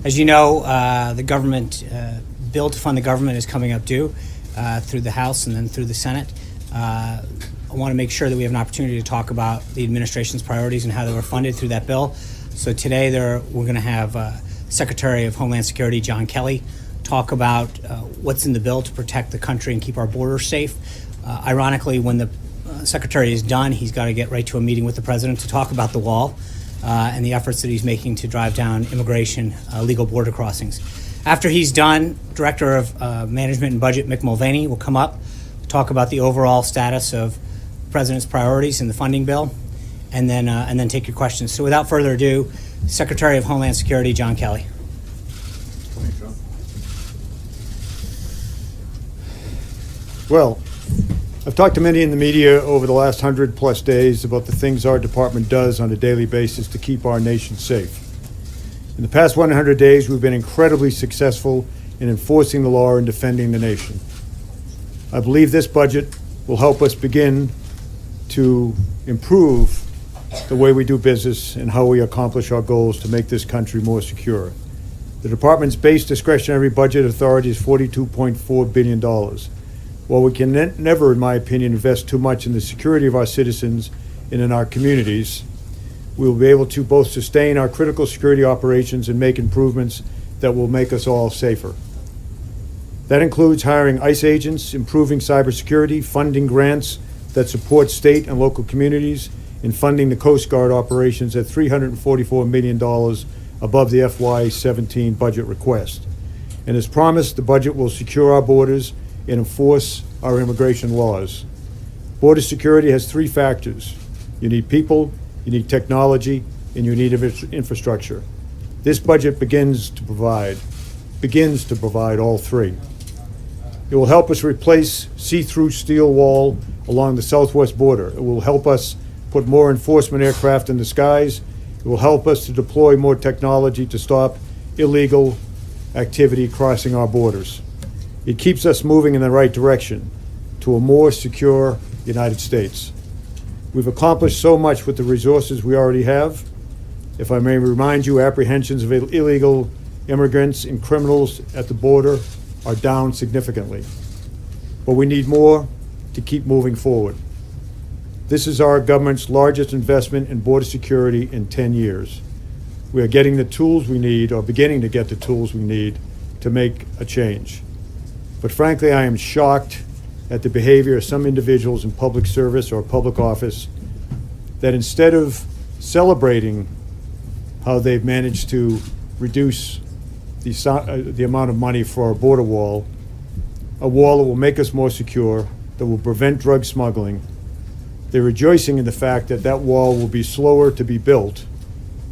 As you know, the government bill to fund the government is coming up due through the House and then through the Senate. I want to make sure that we have an opportunity to talk about the administration's priorities and how they were funded through that bill. So today we're going to have Secretary of Homeland Security John Kelly talk about what's in the bill to protect the country and keep our borders safe. Ironically, when the Secretary is done, he's got to get right to a meeting with the President to talk about the wall and the efforts that he's making to drive down immigration, legal border crossings. After he's done, Director of Management and Budget Mick Mulvaney will come up, talk about the overall status of the President's priorities in the funding bill, and then take your questions. So without further ado, Secretary of Homeland Security John Kelly. Well, I've talked to many in the media over the last 100+ days about the things our department does on a daily basis to keep our nation safe. In the past 100 days, we've been incredibly successful in enforcing the law and defending the nation. I believe this budget will help us begin to improve the way we do business and how we accomplish our goals to make this country more secure. The department's base discretionary budget authority is $42.4 billion. While we can never, in my opinion, invest too much in the security of our citizens and in our communities, we will be able to both sustain our critical security operations and make improvements that will make us all safer. That includes hiring ICE agents, improving cybersecurity, funding grants that support state and local communities, and funding the Coast Guard operations at $344 million above the FY17 budget request. And as promised, the budget will secure our borders and enforce our immigration laws. Border security has three factors. You need people, you need technology, and you need infrastructure. This budget begins to provide all three. It will help us replace see-through steel wall along the southwest border. It will help us put more enforcement aircraft in the skies. It will help us to deploy more technology to stop illegal activity crossing our borders. It keeps us moving in the right direction to a more secure United States. We've accomplished so much with the resources we already have. If I may remind you, apprehensions of illegal immigrants and criminals at the border are down significantly. But we need more to keep moving forward. This is our government's largest investment in border security in 10 years. We are getting the tools we need, or beginning to get the tools we need, to make a change. But frankly, I am shocked at the behavior of some individuals in public service or public office that instead of celebrating how they've managed to reduce the amount of money for our border wall, a wall that will make us more secure, that will prevent drug smuggling, they're rejoicing in the fact that that wall will be slower to be built,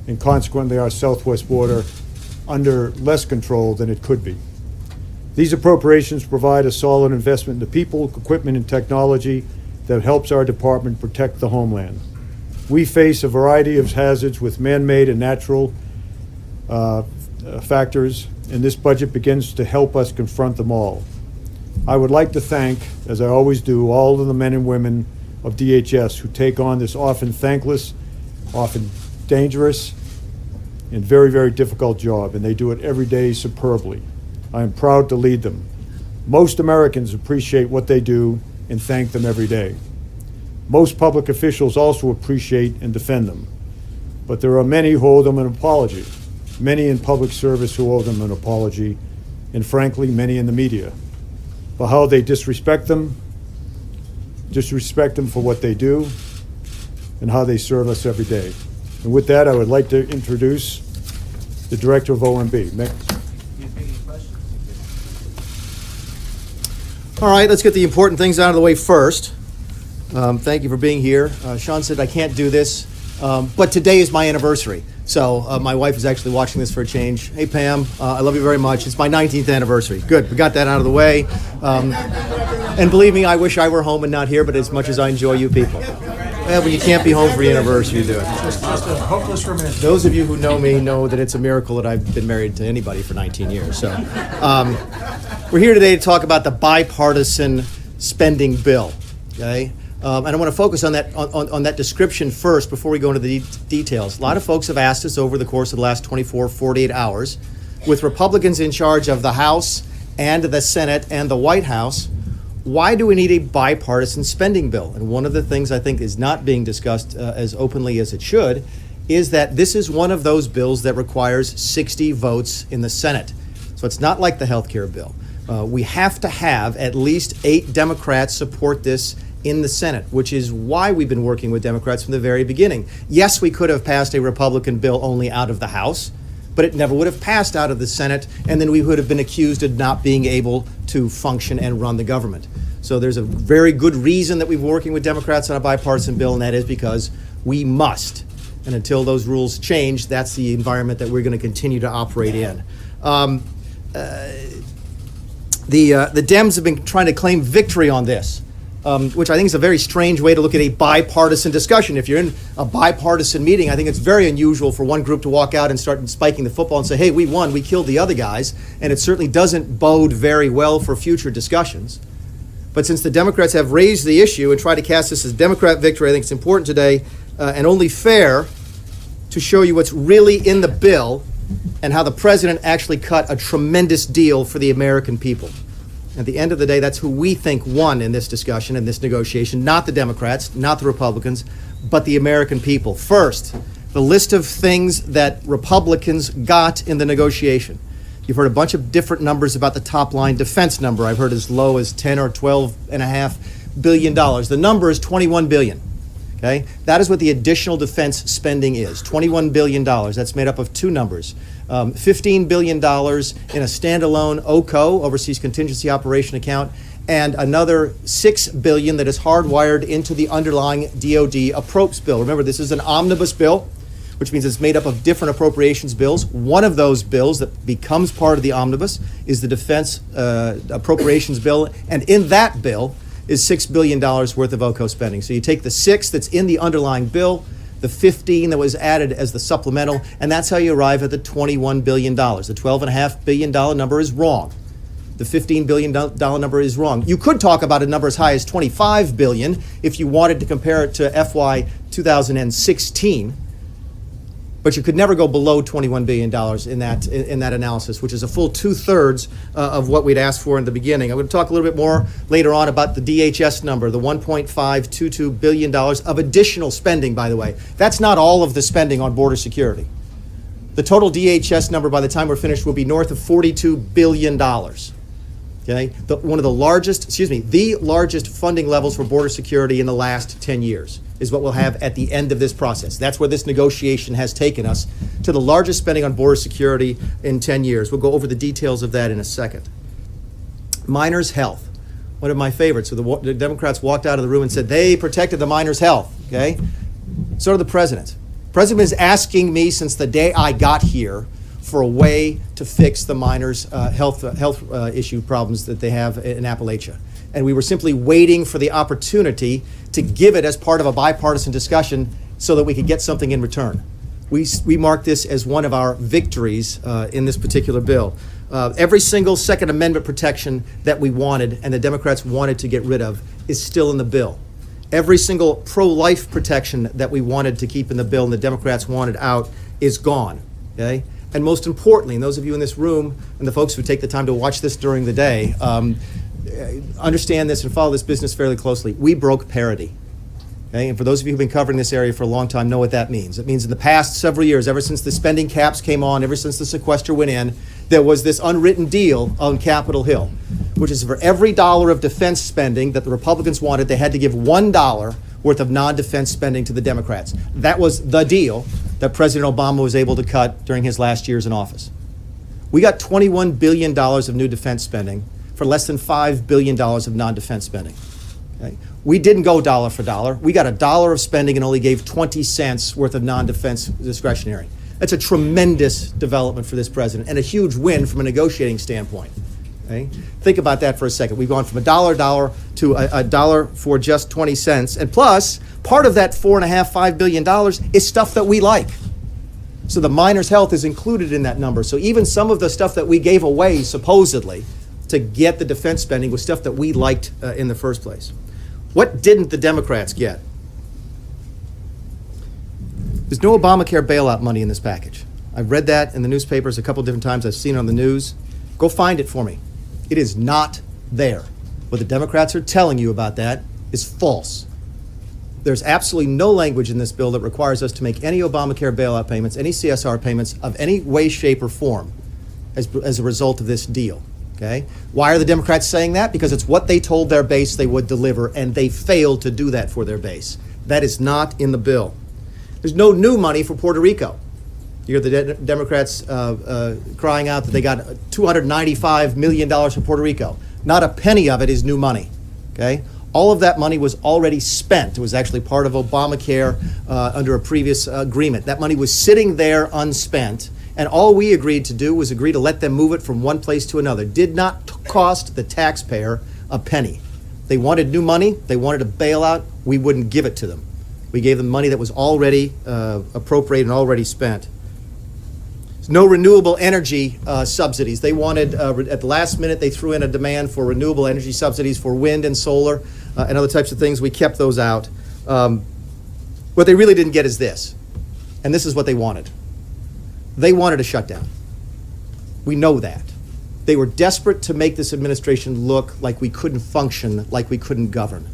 and consequently our southwest border under less control than it could be. These appropriations provide a solid investment in the people, equipment, and technology that helps our department protect the homeland. We face a variety of hazards with man-made and natural factors, and this budget begins to help us confront them all. I would like to thank, as I always do, all of the men and women of DHS who take on this often thankless, often dangerous, and very, very difficult job, and they do it every day superbly. I am proud to lead them. Most Americans appreciate what they do and thank them every day. Most public officials also appreciate and defend them. But there are many who owe them an apology, many in public service who owe them an apology, and frankly, many in the media, for how they disrespect them for what they do, and how they serve us every day. And with that, I would like to introduce the Director of OMB. Mick. All right, let's get the important things out of the way first. Thank you for being here. Sean said I can't do this, but today is my anniversary. So my wife is actually watching this for a change. Hey, Pam, I love you very much. It's my 19th anniversary. Good, we got that out of the way. And believe me, I wish I were home and not here, but as much as I enjoy you people. Well, when you can't be home for your anniversary, you do it. Just a hopeless romantic. Those of you who know me know that it's a miracle that I've been married to anybody for 19 years. So we're here today to talk about the bipartisan spending bill, okay? And I want to focus on that description first before we go into the details. A lot of folks have asked us over the course of the last 24, 48 hours, with Republicans in charge of the House and the Senate and the White House, why do we need a bipartisan spending bill? And one of the things I think is not being discussed as openly as it should is that this is one of those bills that requires 60 votes in the Senate. So it's not like the health care bill. We have to have at least 8 Democrats support this in the Senate, which is why we've been working with Democrats from the very beginning. Yes, we could have passed a Republican bill only out of the House, but it never would have passed out of the Senate, and then we would have been accused of not being able to function and run the government. So there's a very good reason that we're working with Democrats on a bipartisan bill, and that is because we must. And until those rules change, that's the environment that we're going to continue to operate in. The Dems have been trying to claim victory on this, which I think is a very strange way to look at a bipartisan discussion. If you're in a bipartisan meeting, I think it's very unusual for one group to walk out and start spiking the football and say, hey, we won, we killed the other guys, and it certainly doesn't bode very well for future discussions. But since the Democrats have raised the issue and tried to cast this as Democrat victory, I think it's important today and only fair to show you what's really in the bill and how the president actually cut a tremendous deal for the American people. At the end of the day, that's who we think won in this discussion, in this negotiation, not the Democrats, not the Republicans, but the American people. First, the list of things that Republicans got in the negotiation. You've heard a bunch of different numbers about the top line defense number. I've heard as low as 10 or 12.5 billion dollars. The number is 21 billion. Okay, that is what the additional defense spending is. $21 billion. That's made up of 2 numbers. $15 billion in a standalone OCO, Overseas Contingency Operation account, and another $6 billion that is hardwired into the underlying DoD approps bill. Remember, this is an omnibus bill, which means it's made up of different appropriations bills. One of those bills that becomes part of the omnibus is the defense appropriations bill, and in that bill is $6 billion worth of OCO spending. So you take the 6 that's in the underlying bill, the 15 that was added as the supplemental, and that's how you arrive at the $21 billion. The $12.5 billion number is wrong. The $15 billion number is wrong. You could talk about a number as high as $25 billion if you wanted to compare it to FY 2016, but you could never go below $21 billion in that analysis, which is a full 2/3 of what we'd asked for in the beginning. I'm going to talk a little bit more later on about the DHS number, the $1.522 billion of additional spending, by the way. That's not all of the spending on border security. The total DHS number by the time we're finished will be north of $42 billion. Okay, the largest funding levels for border security in the last 10 years is what we'll have at the end of this process. That's where this negotiation has taken us, to the largest spending on border security in 10 years. We'll go over the details of that in a second. Miners' health, one of my favorites. So the Democrats walked out of the room and said they protected the miners' health. Okay, so did the president. The president is asking me since the day I got here for a way to fix the miners' health issue problems that they have in Appalachia. And we were simply waiting for the opportunity to give it as part of a bipartisan discussion so that we could get something in return. We mark this as one of our victories in this particular bill. Every single Second Amendment protection that we wanted and the Democrats wanted to get rid of is still in the bill. Every single pro-life protection that we wanted to keep in the bill and the Democrats wanted out is gone. Okay? And most importantly, and those of you in this room and the folks who take the time to watch this during the day, understand this and follow this business fairly closely. We broke parity. Okay? And for those of you who've been covering this area for a long time, know what that means. It means in the past several years, ever since the spending caps came on, ever since the sequester went in, there was this unwritten deal on Capitol Hill, which is for every dollar of defense spending that the Republicans wanted, they had to give $1 worth of non-defense spending to the Democrats. That was the deal that President Obama was able to cut during his last years in office. We got $21 billion of new defense spending for less than $5 billion of non-defense spending. Okay? We didn't go dollar for dollar. We got $1 of spending and only gave 20 cents worth of non-defense discretionary. That's a tremendous development for this president and a huge win from a negotiating standpoint. Okay? Think about that for a second. We've gone from $1 to a dollar for just 20 cents. And plus, part of that $4.5 billion is stuff that we like. So the miners' health is included in that number. So even some of the stuff that we gave away, supposedly, to get the defense spending was stuff that we liked in the first place. What didn't the Democrats get? There's no Obamacare bailout money in this package. I've read that in the newspapers a couple different times. I've seen it on the news. Go find it for me. It is not there. What the Democrats are telling you about that is false. There's absolutely no language in this bill that requires us to make any Obamacare bailout payments, any CSR payments of any way, shape, or form as a result of this deal. Okay? Why are the Democrats saying that? Because it's what they told their base they would deliver, and they failed to do that for their base. That is not in the bill. There's no new money for Puerto Rico. You hear the Democrats crying out that they got $295 million for Puerto Rico. Not a penny of it is new money. Okay? All of that money was already spent. It was actually part of Obamacare under a previous agreement. That money was sitting there unspent, and all we agreed to do was agree to let them move it from one place to another. Did not cost the taxpayer a penny. They wanted new money. They wanted a bailout. We wouldn't give it to them. We gave them money that was already appropriated and already spent. No renewable energy subsidies. They wanted, at the last minute, they threw in a demand for renewable energy subsidies for wind and solar and other types of things. We kept those out. What they really didn't get is this, and this is what they wanted. They wanted a shutdown. We know that. They were desperate to make this administration look like we couldn't function, like we couldn't govern.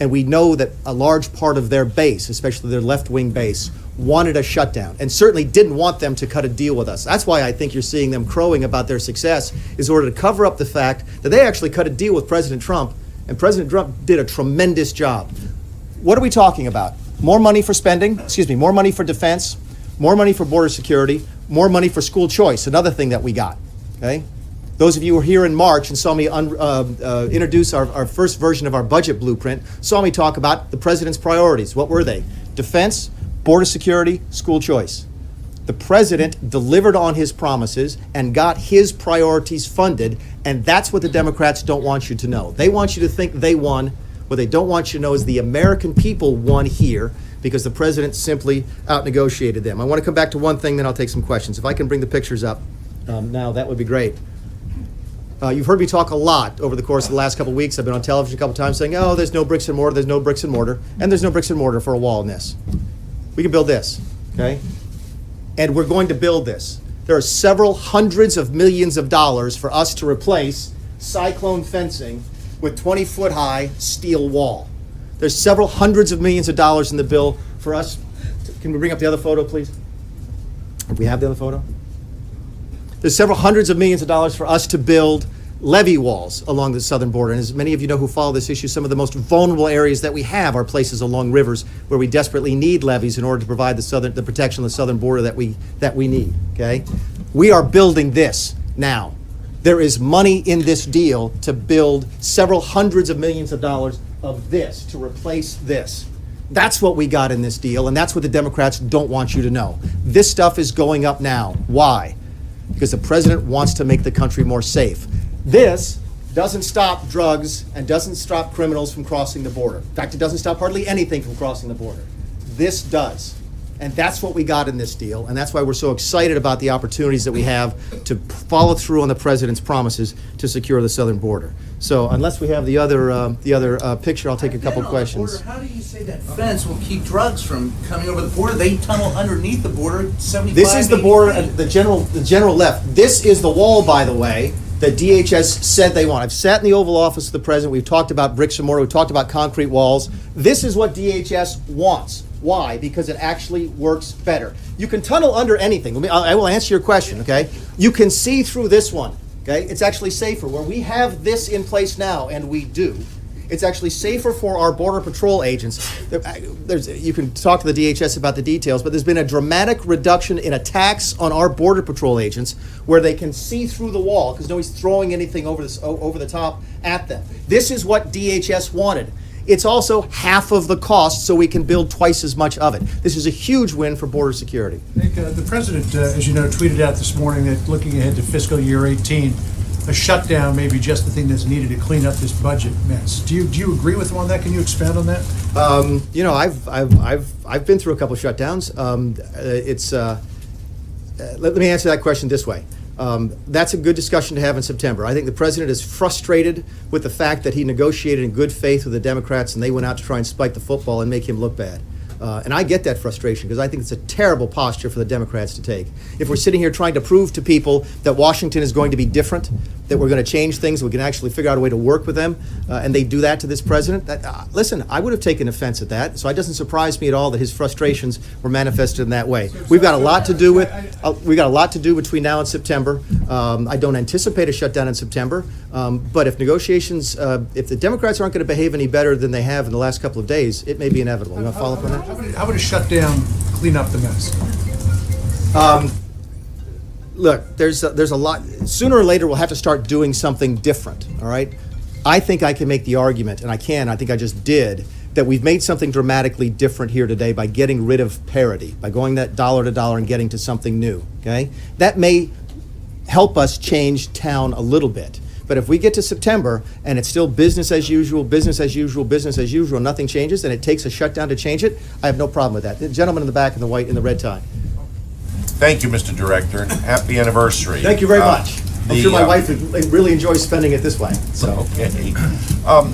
And we know that a large part of their base, especially their left-wing base, wanted a shutdown and certainly didn't want them to cut a deal with us. That's why I think you're seeing them crowing about their success, is in order to cover up the fact that they actually cut a deal with President Trump, and President Trump did a tremendous job. What are we talking about? More money for spending, more money for defense, more money for border security, more money for school choice, another thing that we got, okay? Those of you who were here in March and saw me introduce our first version of our budget blueprint, saw me talk about the president's priorities. What were they? Defense, border security, school choice. The president delivered on his promises and got his priorities funded, and that's what the Democrats don't want you to know. They want you to think they won. What they don't want you to know is the American people won here because the president simply out-negotiated them. I want to come back to one thing, then I'll take some questions. If I can bring the pictures up now, that would be great. You've heard me talk a lot over the course of the last couple of weeks. I've been on television a couple of times saying, oh, there's no bricks and mortar, there's no bricks and mortar, and there's no bricks and mortar for a wall in this. We can build this, okay? And we're going to build this. There are several hundreds of millions of dollars for us to replace cyclone fencing with 20-foot high steel wall. There's several hundreds of millions of dollars in the bill for us. Can we bring up the other photo, please? If we have the other photo. There's several hundreds of millions of dollars for us to build levee walls along the southern border. And as many of you know who follow this issue, some of the most vulnerable areas that we have are places along rivers where we desperately need levees in order to provide the protection of the southern border that we need, okay? We are building this now. There is money in this deal to build several hundreds of millions of dollars of this, to replace this. That's what we got in this deal, and that's what the Democrats don't want you to know. This stuff is going up now. Why? Because the president wants to make the country more safe. This doesn't stop drugs and doesn't stop criminals from crossing the border. In fact, it doesn't stop hardly anything from crossing the border. This does. And that's what we got in this deal, and that's why we're so excited about the opportunities that we have to follow through on the president's promises to secure the southern border. So unless we have the other picture, I'll take a couple questions. How do you say that fence will keep drugs from coming over the border? They tunnel underneath the border 75 This is the 80 border, feet. the general left. This is the wall, by the way, that DHS said they want. I've sat in the Oval Office of the president. We've talked about bricks and mortar. We've talked about concrete walls. This is what DHS wants. Why? Because it actually works better. You can tunnel under anything. I will answer your question, okay? You can see through this one, okay? It's actually safer. Where we have this in place now, and we do, it's actually safer for our Border Patrol agents. You can talk to the DHS about the details, but there's been a dramatic reduction in attacks on our Border Patrol agents where they can see through the wall because nobody's throwing anything over the top at them. This is what DHS wanted. It's also half of the cost, so we can build twice as much of it. This is a huge win for border security. Nick, the president, as you know, tweeted out this morning that looking ahead to fiscal year 18, a shutdown may be just the thing that's needed to clean up this budget mess. Do you agree with him on that? Can you expand on that? I've been through a couple of shutdowns. Let me answer that question this way. That's a good discussion to have in September. I think the president is frustrated with the fact that he negotiated in good faith with the Democrats and they went out to try and spike the football and make him look bad. And I get that frustration because I think it's a terrible posture for the Democrats to take. If we're sitting here trying to prove to people that Washington is going to be different, that we're going to change things, we can actually figure out a way to work with them, and they do that to this president, listen, I would have taken offense at that, so it doesn't surprise me at all that his frustrations were manifested in that way. We've got a lot to do between now and September. I don't anticipate a shutdown in September, but if negotiations, if the Democrats aren't going to behave any better than they have in the last couple of days, it may be inevitable. You want to follow up on that? How would a shutdown clean up the mess? Look, there's a lot. Sooner or later, we'll have to start doing something different, all right? I think I can make the argument, and I think I just did, that we've made something dramatically different here today by getting rid of parity, by going that dollar to dollar and getting to something new, okay? That may help us change town a little bit. But if we get to September and it's still business as usual, business as usual, business as usual, nothing changes, and it takes a shutdown to change it, I have no problem with that. The gentleman in the back in the white, in the red tie. Thank you, Mr. Director, and happy anniversary. Thank you very much. I'm sure my wife really enjoys spending it this way. So. Okay. A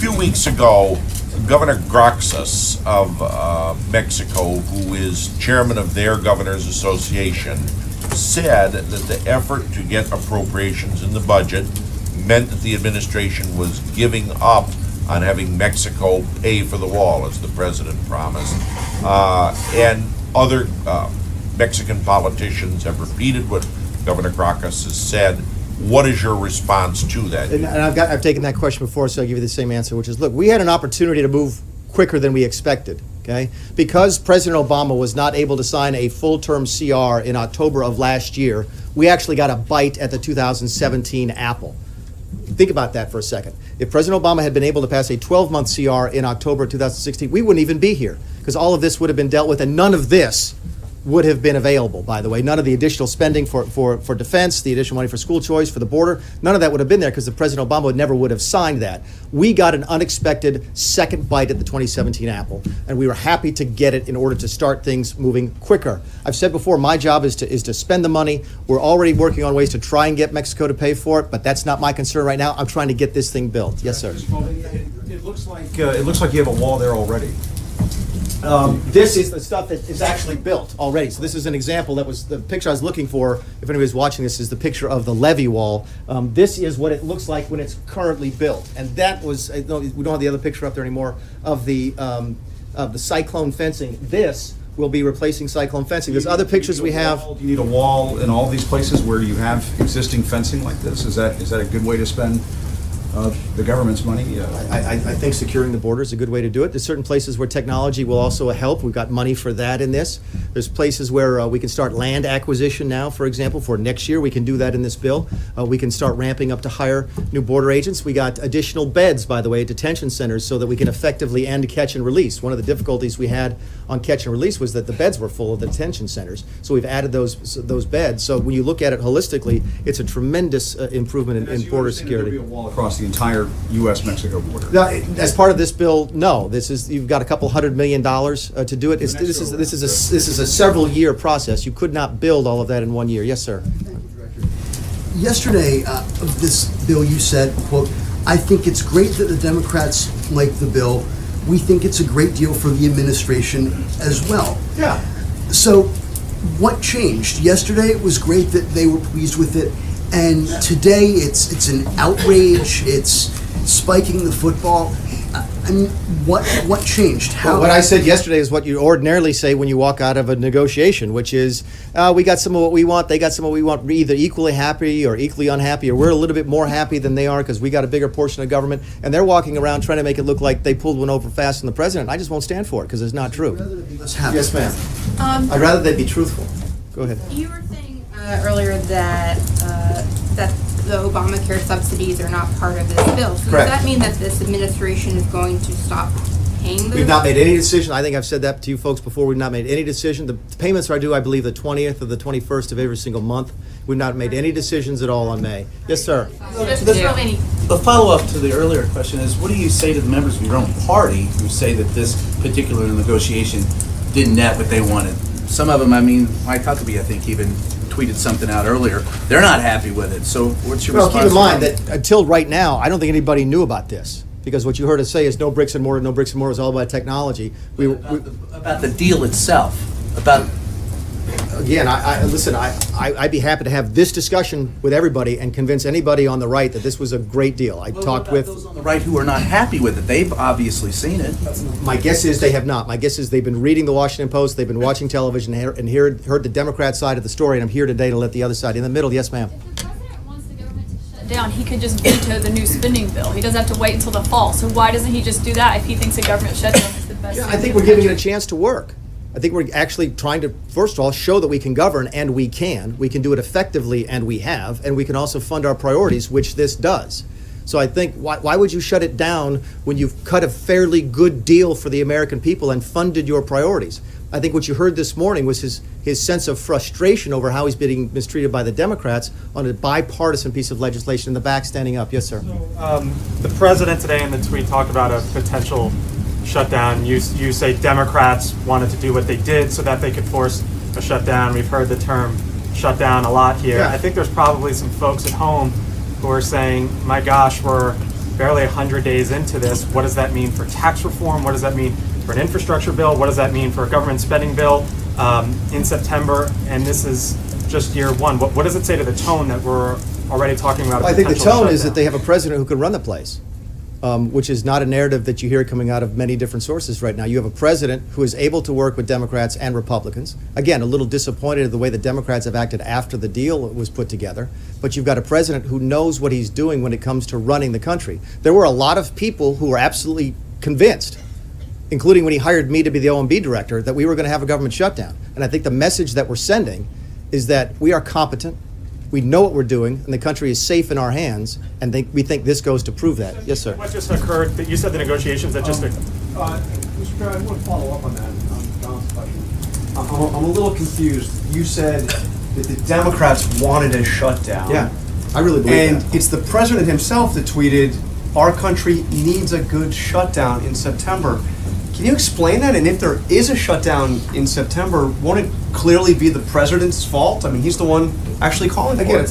few weeks ago, Governor Groxus of Mexico, who is chairman of their Governors Association, said that the effort to get appropriations in the budget meant that the administration was giving up on having Mexico pay for the wall, as the president promised. And other Mexican politicians have repeated what Governor Groxus has said. What is your response to that? And I've taken that question before, so I'll give you the same answer, which is, look, we had an opportunity to move quicker than we expected. Okay? Because President Obama was not able to sign a full-term CR in October of last year, we actually got a bite at the 2017 apple. Think about that for a second. If President Obama had been able to pass a 12-month CR in October 2016, we wouldn't even be here, because all of this would have been dealt with, and none of this would have been available, by the way. None of the additional spending for defense, the additional money for school choice, for the border, none of that would have been there because the President Obama never would have signed that. We got an unexpected second bite at the 2017 apple, and we were happy to get it in order to start things moving quicker. I've said before, my job is to spend the money. We're already working on ways to try and get Mexico to pay for it, but that's not my concern right now. I'm trying to get this thing built. Yes, sir. It looks like you have a wall there already. This is the stuff that is actually built already. So this is an example. That was the picture I was looking for. If anybody's watching this, is the picture of the levee wall. This is what it looks like when it's currently built. And that was, we don't have the other picture up there anymore, of the cyclone fencing. This will be replacing cyclone fencing. There's other pictures we have. Do you need a wall in all these places where you have existing fencing like this? Is that a good way to spend the government's money? I think securing the border is a good way to do it. There's certain places where technology will also help. We've got money for that in this. There's places where we can start land acquisition now, for example, for next year. We can do that in this bill. We can start ramping up to hire new border agents. We got additional beds, by the way, at detention centers so that we can effectively end catch and release. One of the difficulties we had on catch and release was that the beds were full of the detention centers. So we've added those beds. So when you look at it holistically, it's a tremendous improvement in border security. There'll be a wall across the entire U.S.-Mexico border. Now, as part of this bill, no. You've got a couple $100 million to do it. This is a several-year process. You could not build all of that in 1 year. Yes, sir. Yesterday, of this bill, you said, quote, "I think it's great that the Democrats like the bill. We think it's a great deal for the administration as well." Yeah. So what changed? Yesterday it was great that they were pleased with it, and today it's an outrage, it's spiking the football. I mean, what changed? Well, what I said yesterday is what you ordinarily say when you walk out of a negotiation, which is, we got some of what we want, they got some of what we want. We're either equally happy or equally unhappy, or we're a little bit more happy than they are because we got a bigger portion of government, and they're walking around trying to make it look like they pulled one over fast on the president. I just won't stand for it because it's not true. Yes, ma'am. I'd rather they be truthful. Go ahead. You were saying earlier that the Obamacare subsidies are not part of this bill. So Correct. Does that mean that this administration is going to stop paying those? We've not made any decision. I think I've said that to you folks before. We've not made any decision. The payments are due, I believe, the 20th or the 21st of every single month. We've not made any decisions at all on May. Yes, sir. The follow-up to the earlier question is, what do you say to the members of your own party who say that this particular negotiation didn't net what they wanted? Some of them, Mike Huckabee, I think, even tweeted something out earlier. They're not happy with it. So what's your Well, response? keep in mind to that until right now, I don't think anybody knew about this. Because what you heard us say is no bricks and mortar, no bricks and mortar is all about technology. about the deal itself? About Again, listen, I'd be happy to have this discussion with everybody and convince anybody on the right that this was a great deal. I talked with those on the right who are not happy with it. They've obviously seen it. My guess is they have not. My guess is they've been reading the Washington Post, they've been watching television and heard the Democrat side of the story, and I'm here today to let the other side in the middle. Yes, ma'am. If the president wants the government to shut down, he could just veto the new spending bill. He doesn't have to wait until the fall. So why doesn't he just do that if he thinks a government shutdown is the best? Yeah, I thing think for we're the giving it a country? chance to work. I think we're actually trying to, first of all, show that we can govern, and we can. We can do it effectively, and we have. And we can also fund our priorities, which this does. So I think, why would you shut it down when you've cut a fairly good deal for the American people and funded your priorities? I think what you heard this morning was his sense of frustration over how he's being mistreated by the Democrats on a bipartisan piece of legislation in the back standing up. Yes, sir. The president today in the tweet talked about a potential shutdown. You say Democrats wanted to do what they did so that they could force a shutdown. We've heard the term shutdown a lot here. Yeah. I think there's probably some folks at home who are saying, my gosh, we're barely 100 days into this. What does that mean for tax reform? What does that mean for an infrastructure bill? What does that mean for a government spending bill in September? And this is just year one. What does it say to the tone that we're already talking about? I think the tone is that they have a president who can run the place, which is not a narrative that you hear coming out of many different sources right now. You have a president who is able to work with Democrats and Republicans. Again, a little disappointed at the way the Democrats have acted after the deal was put together. But you've got a president who knows what he's doing when it comes to running the country. There were a lot of people who were absolutely convinced, including when he hired me to be the OMB director, that we were going to have a government shutdown. And I think the message that we're sending is that we are competent, we know what we're doing, and the country is safe in our hands, and we think this goes to prove that. Yes, sir. What just occurred, that you said the negotiations that just Mr. Chair, I want to follow up on that, Don's question. I'm a little confused. You said that the Democrats wanted a shutdown. Yeah, I really believe And that. it's the president himself that tweeted, our country needs a good shutdown in September. Can you explain that? And if there is a shutdown in September, won't it clearly be the president's fault? I mean, he's the one actually calling for Again, it.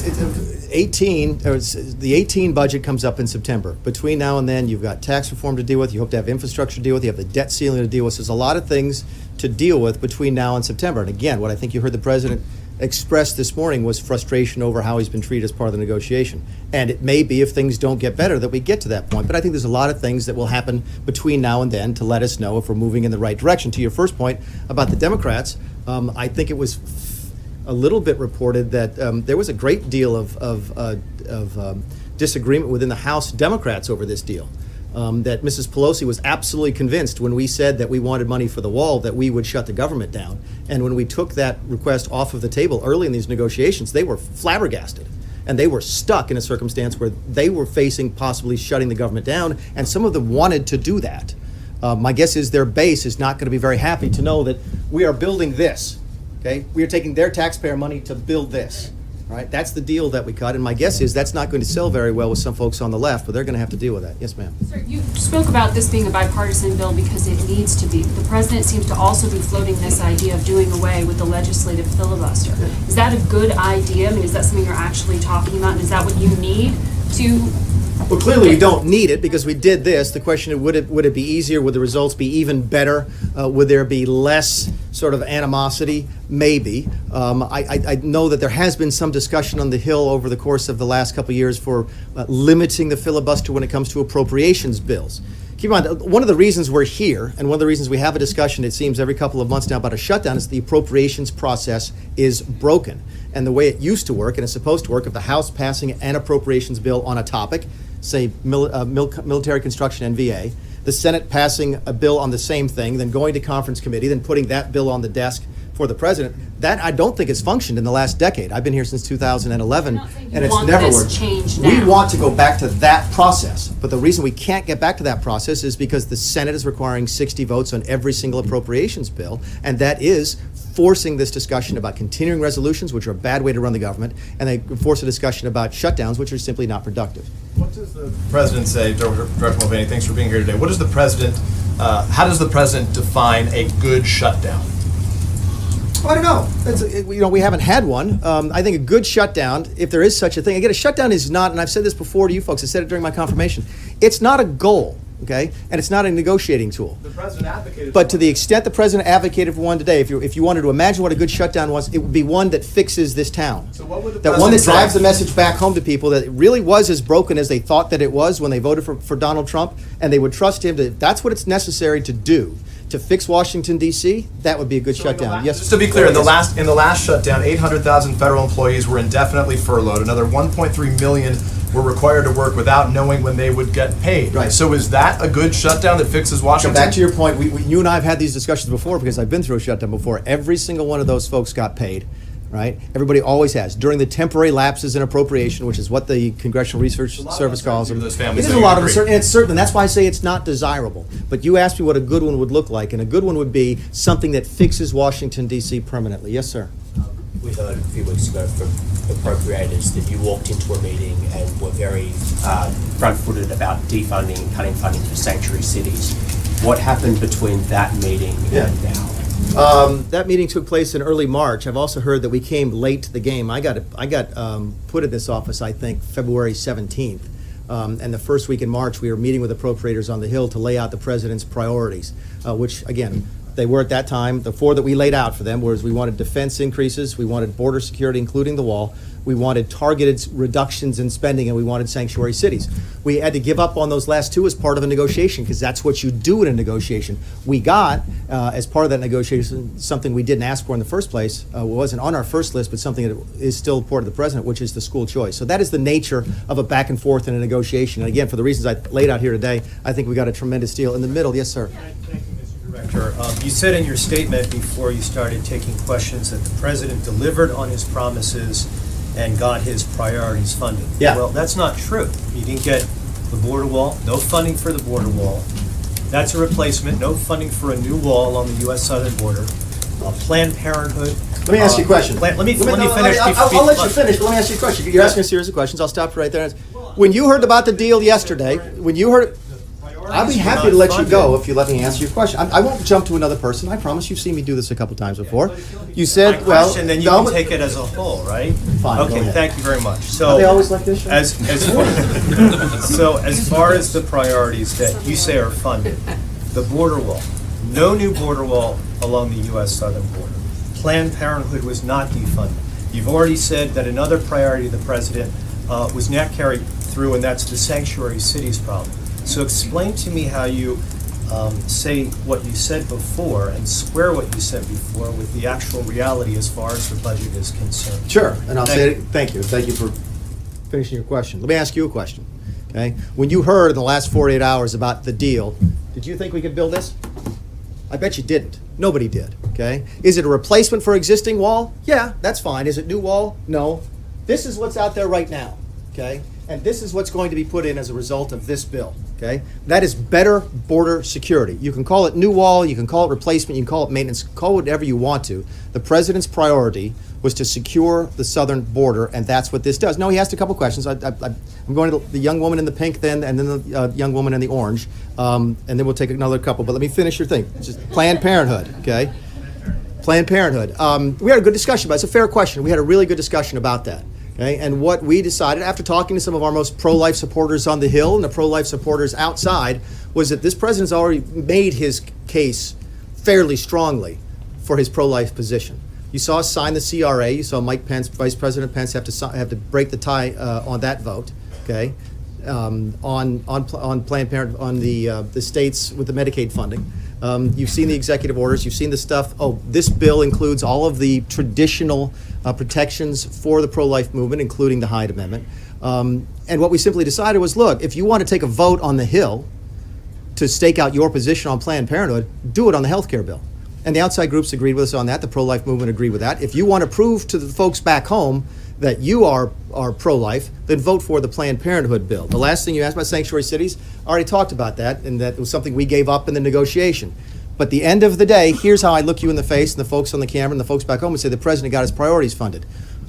the 18 budget comes up in September. Between now and then, you've got tax reform to deal with, you hope to have infrastructure to deal with, you have the debt ceiling to deal with. So there's a lot of things to deal with between now and September. And again, what I think you heard the president express this morning was frustration over how he's been treated as part of the negotiation. And it may be, if things don't get better, that we get to that point. But I think there's a lot of things that will happen between now and then to let us know if we're moving in the right direction. To your first point about the Democrats, I think it was a little bit reported that there was a great deal of disagreement within the House Democrats over this deal. That Mrs. Pelosi was absolutely convinced when we said that we wanted money for the wall that we would shut the government down. And when we took that request off of the table early in these negotiations, they were flabbergasted. And they were stuck in a circumstance where they were facing possibly shutting the government down, and some of them wanted to do that. My guess is their base is not going to be very happy to know that we are building this. Okay, we are taking their taxpayer money to build this. All right, that's the deal that we cut, and my guess is that's not going to sell very well with some folks on the left, but they're going to have to deal with that. Yes, ma'am. Sir, you spoke about this being a bipartisan bill because it needs to be. The president seems to also be floating this idea of doing away with the legislative filibuster. Is that a good idea? I mean, is that something you're actually talking about, and is that what you need to? Well, clearly we don't need it because we did this. The question is, would it be easier? Would the results be even better? Would there be less sort of animosity? Maybe. I know that there has been some discussion on the Hill over the course of the last couple of years for limiting the filibuster when it comes to appropriations bills. Keep in mind, one of the reasons we're here, and one of the reasons we have a discussion, it seems, every couple of months now about a shutdown, is the appropriations process is broken. And the way it used to work, and it's supposed to work, if the House passing an appropriations bill on a topic, say military construction and VA, the Senate passing a bill on the same thing, then going to conference committee, then putting that bill on the desk for the president, that I don't think has functioned in the last decade. I've been here since 2011, and it's never worked. We want to go back to that process, but the reason we can't get back to that process is because the Senate is requiring 60 votes on every single appropriations bill, and that is forcing this discussion about continuing resolutions, which are a bad way to run the government, and they force a discussion about shutdowns, which are simply not productive. What does the president say, Director Mulvaney, thanks for being here today. What does the president, how does the president define a good shutdown? Well, I don't know. We haven't had one. I think a good shutdown, if there is such a thing. Again, a shutdown is not, and I've said this before to you folks, I said it during my confirmation, it's not a goal, okay? And it's not a negotiating tool. The president advocated. But to the extent the president advocated for one today, if you wanted to imagine what a good shutdown was, it would be one that fixes this town. So what would the That one that president say? drives the message back home to people that it really was as broken as they thought that it was when they voted for Donald Trump, and they would trust him to, if that's what it's necessary to do to fix Washington, D.C., that would be a good shutdown. Yes. Just to be clear, in the last shutdown, 800,000 federal employees were indefinitely furloughed. Another 1.3 million were required to work without knowing when they would get paid. Right. So is that a good shutdown that fixes So Washington? back to your point, you and I have had these discussions before because I've been through a shutdown before. Every single one of those folks got paid, right? Everybody always has. During the temporary lapses in appropriation, which is what the Congressional Research Service calls them. those It families is that a you lot of agree. uncertainty, and it's certain. That's why I say it's not desirable. But you asked me what a good one would look like, and a good one would be something that fixes Washington, D.C. permanently. Yes, sir. We heard a few weeks ago from appropriators that you walked into a meeting and were very front-footed about defunding and cutting funding for sanctuary cities. What happened between that meeting and now? That meeting took place in early March. I've also heard that we came late to the game. I got put in this office, I think, February 17th. And the first week in March, we were meeting with appropriators on the Hill to lay out the president's priorities, which, again, they were at that time. The four that we laid out for them was we wanted defense increases, we wanted border security, including the wall, we wanted targeted reductions in spending, and we wanted sanctuary cities. We had to give up on those last two as part of a negotiation, because that's what you do in a negotiation. We got, as part of that negotiation, something we didn't ask for in the first place, wasn't on our first list, but something that is still important to the president, which is the school choice. So that is the nature of a back and forth in a negotiation. And again, for the reasons I laid out here today, I think we got a tremendous deal. In the middle, yes, sir. Director, you said in your statement before you started taking questions that the president delivered on his promises and got his priorities funded. Yeah. Well, that's not true. You didn't get the border wall, no funding for the border wall. That's a replacement, no funding for a new wall along the U.S. southern border. Planned Parenthood. Let me ask you a question. Let me finish. I'll let you finish, but let me ask you a question. You're asking a series of questions. I'll stop right there. When you heard about the deal yesterday, I'll be happy to let you go if you let me answer your question. I won't jump to another person. I promise you've seen me do this a couple times before. You said, My well, question, then you can take it as a whole, right? Fine, go Okay, ahead. thank you very much. So Are they always like this, Sean? So as far as the priorities that you say are funded, the border wall, no new border wall along the U.S. southern border. Planned Parenthood was not defunded. You've already said that another priority of the president was not carried through, and that's the sanctuary cities problem. So explain to me how you say what you said before and square what you said before with the actual reality as far as the budget is concerned. Sure, and I'll say it. Thank you. Thank you for finishing your question. Let me ask you a question. Okay, when you heard in the last 48 hours about the deal, did you think we could build this? I bet you didn't. Nobody did. Okay, is it a replacement for existing wall? Yeah, that's fine. Is it new wall? No. This is what's out there right now. Okay, and this is what's going to be put in as a result of this bill. Okay, that is better border security. You can call it new wall, you can call it replacement, you can call it maintenance, call it whatever you want to. The president's priority was to secure the southern border, and that's what this does. No, he asked a couple questions. I'm going to the young woman in the pink then, and then the young woman in the orange, and then we'll take another couple. But let me finish your thing. It's just Planned Parenthood, okay? Planned Parenthood. We had a good discussion about it. It's a fair question. We had a really good discussion about that. Okay, and what we decided after talking to some of our most pro-life supporters on the Hill and the pro-life supporters outside was that this president's already made his case fairly strongly for his pro-life position. You saw us sign the CRA. You saw Mike Pence, Vice President Pence, have to break the tie on that vote. Okay, on Planned Parenthood, on the states with the Medicaid funding. You've seen the executive orders. You've seen the stuff. Oh, this bill includes all of the traditional protections for the pro-life movement, including the Hyde Amendment. And what we simply decided was, look, if you want to take a vote on the Hill to stake out your position on Planned Parenthood, do it on the health care bill. And the outside groups agreed with us on that. The pro-life movement agreed with that. If you want to prove to the folks back home that you are pro-life, then vote for the Planned Parenthood bill. The last thing you asked about sanctuary cities, I already talked about that, and that was something we gave up in the negotiation. But the end of the day, here's how I look you in the face, and the folks on the camera and the folks back home, and say the president got his priorities funded.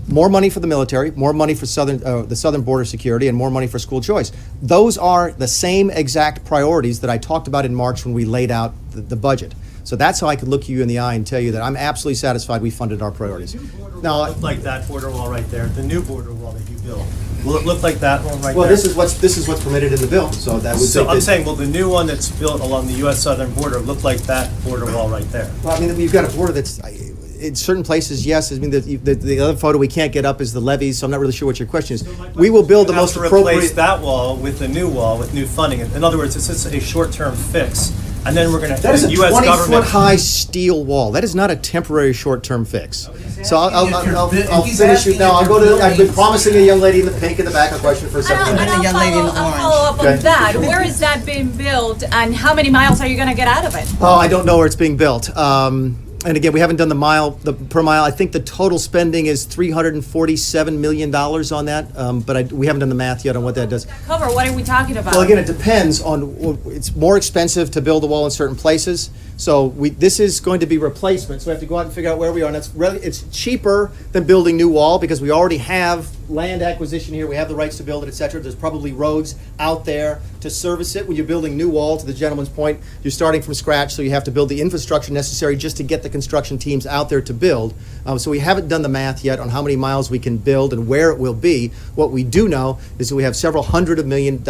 More money for the military, more money for the southern border security, and more money for school choice. Those are the same exact priorities that I talked about in March when we laid out the budget. So that's how I could look you in the eye and tell you that I'm absolutely satisfied we funded our priorities. Now, Look like that border wall right there, the new border wall that you built. Will it look like that one right well, there? this is what's permitted in the bill, so that would So take I'm this- saying, will the new one that's built along the U.S. southern border look like that border wall right there? Well, I mean, we've got a border that's, in certain places, yes. I mean, the other photo we can't get up is the levees, so I'm not really sure what your question is. We will build the You have most to replace appropriate. that wall with the new wall with new funding. In other words, it's just a short-term fix. And then we're going to, That is a the U.S. 20-foot government. high steel wall. That is not a temporary short-term fix. So I'll he's finish you. asking No, I'll if go you're to, I've been building- promising a young lady in the pink in the back a question for a second. And young lady in I'll orange. follow up Okay. on that. Where is that being built, and how many miles are you gonna get out of it? Oh, I don't know where it's being built. And again, we haven't done the per mile. I think the total spending is $347 million on that, but we haven't done the math yet on what that does. Cover, what are we talking about? Well, again, it depends on, it's more expensive to build a wall in certain places. So this is going to be replacement, so we have to go out and figure out where we are. And it's cheaper than building new wall because we already have land acquisition here, we have the rights to build it, et cetera. There's probably roads out there to service it. When you're building new wall, to the gentleman's point, you're starting from scratch, so you have to build the infrastructure necessary just to get the construction teams out there to build. So we haven't done the math yet on how many miles we can build and where it will be. What we do know is that we have several hundreds of millions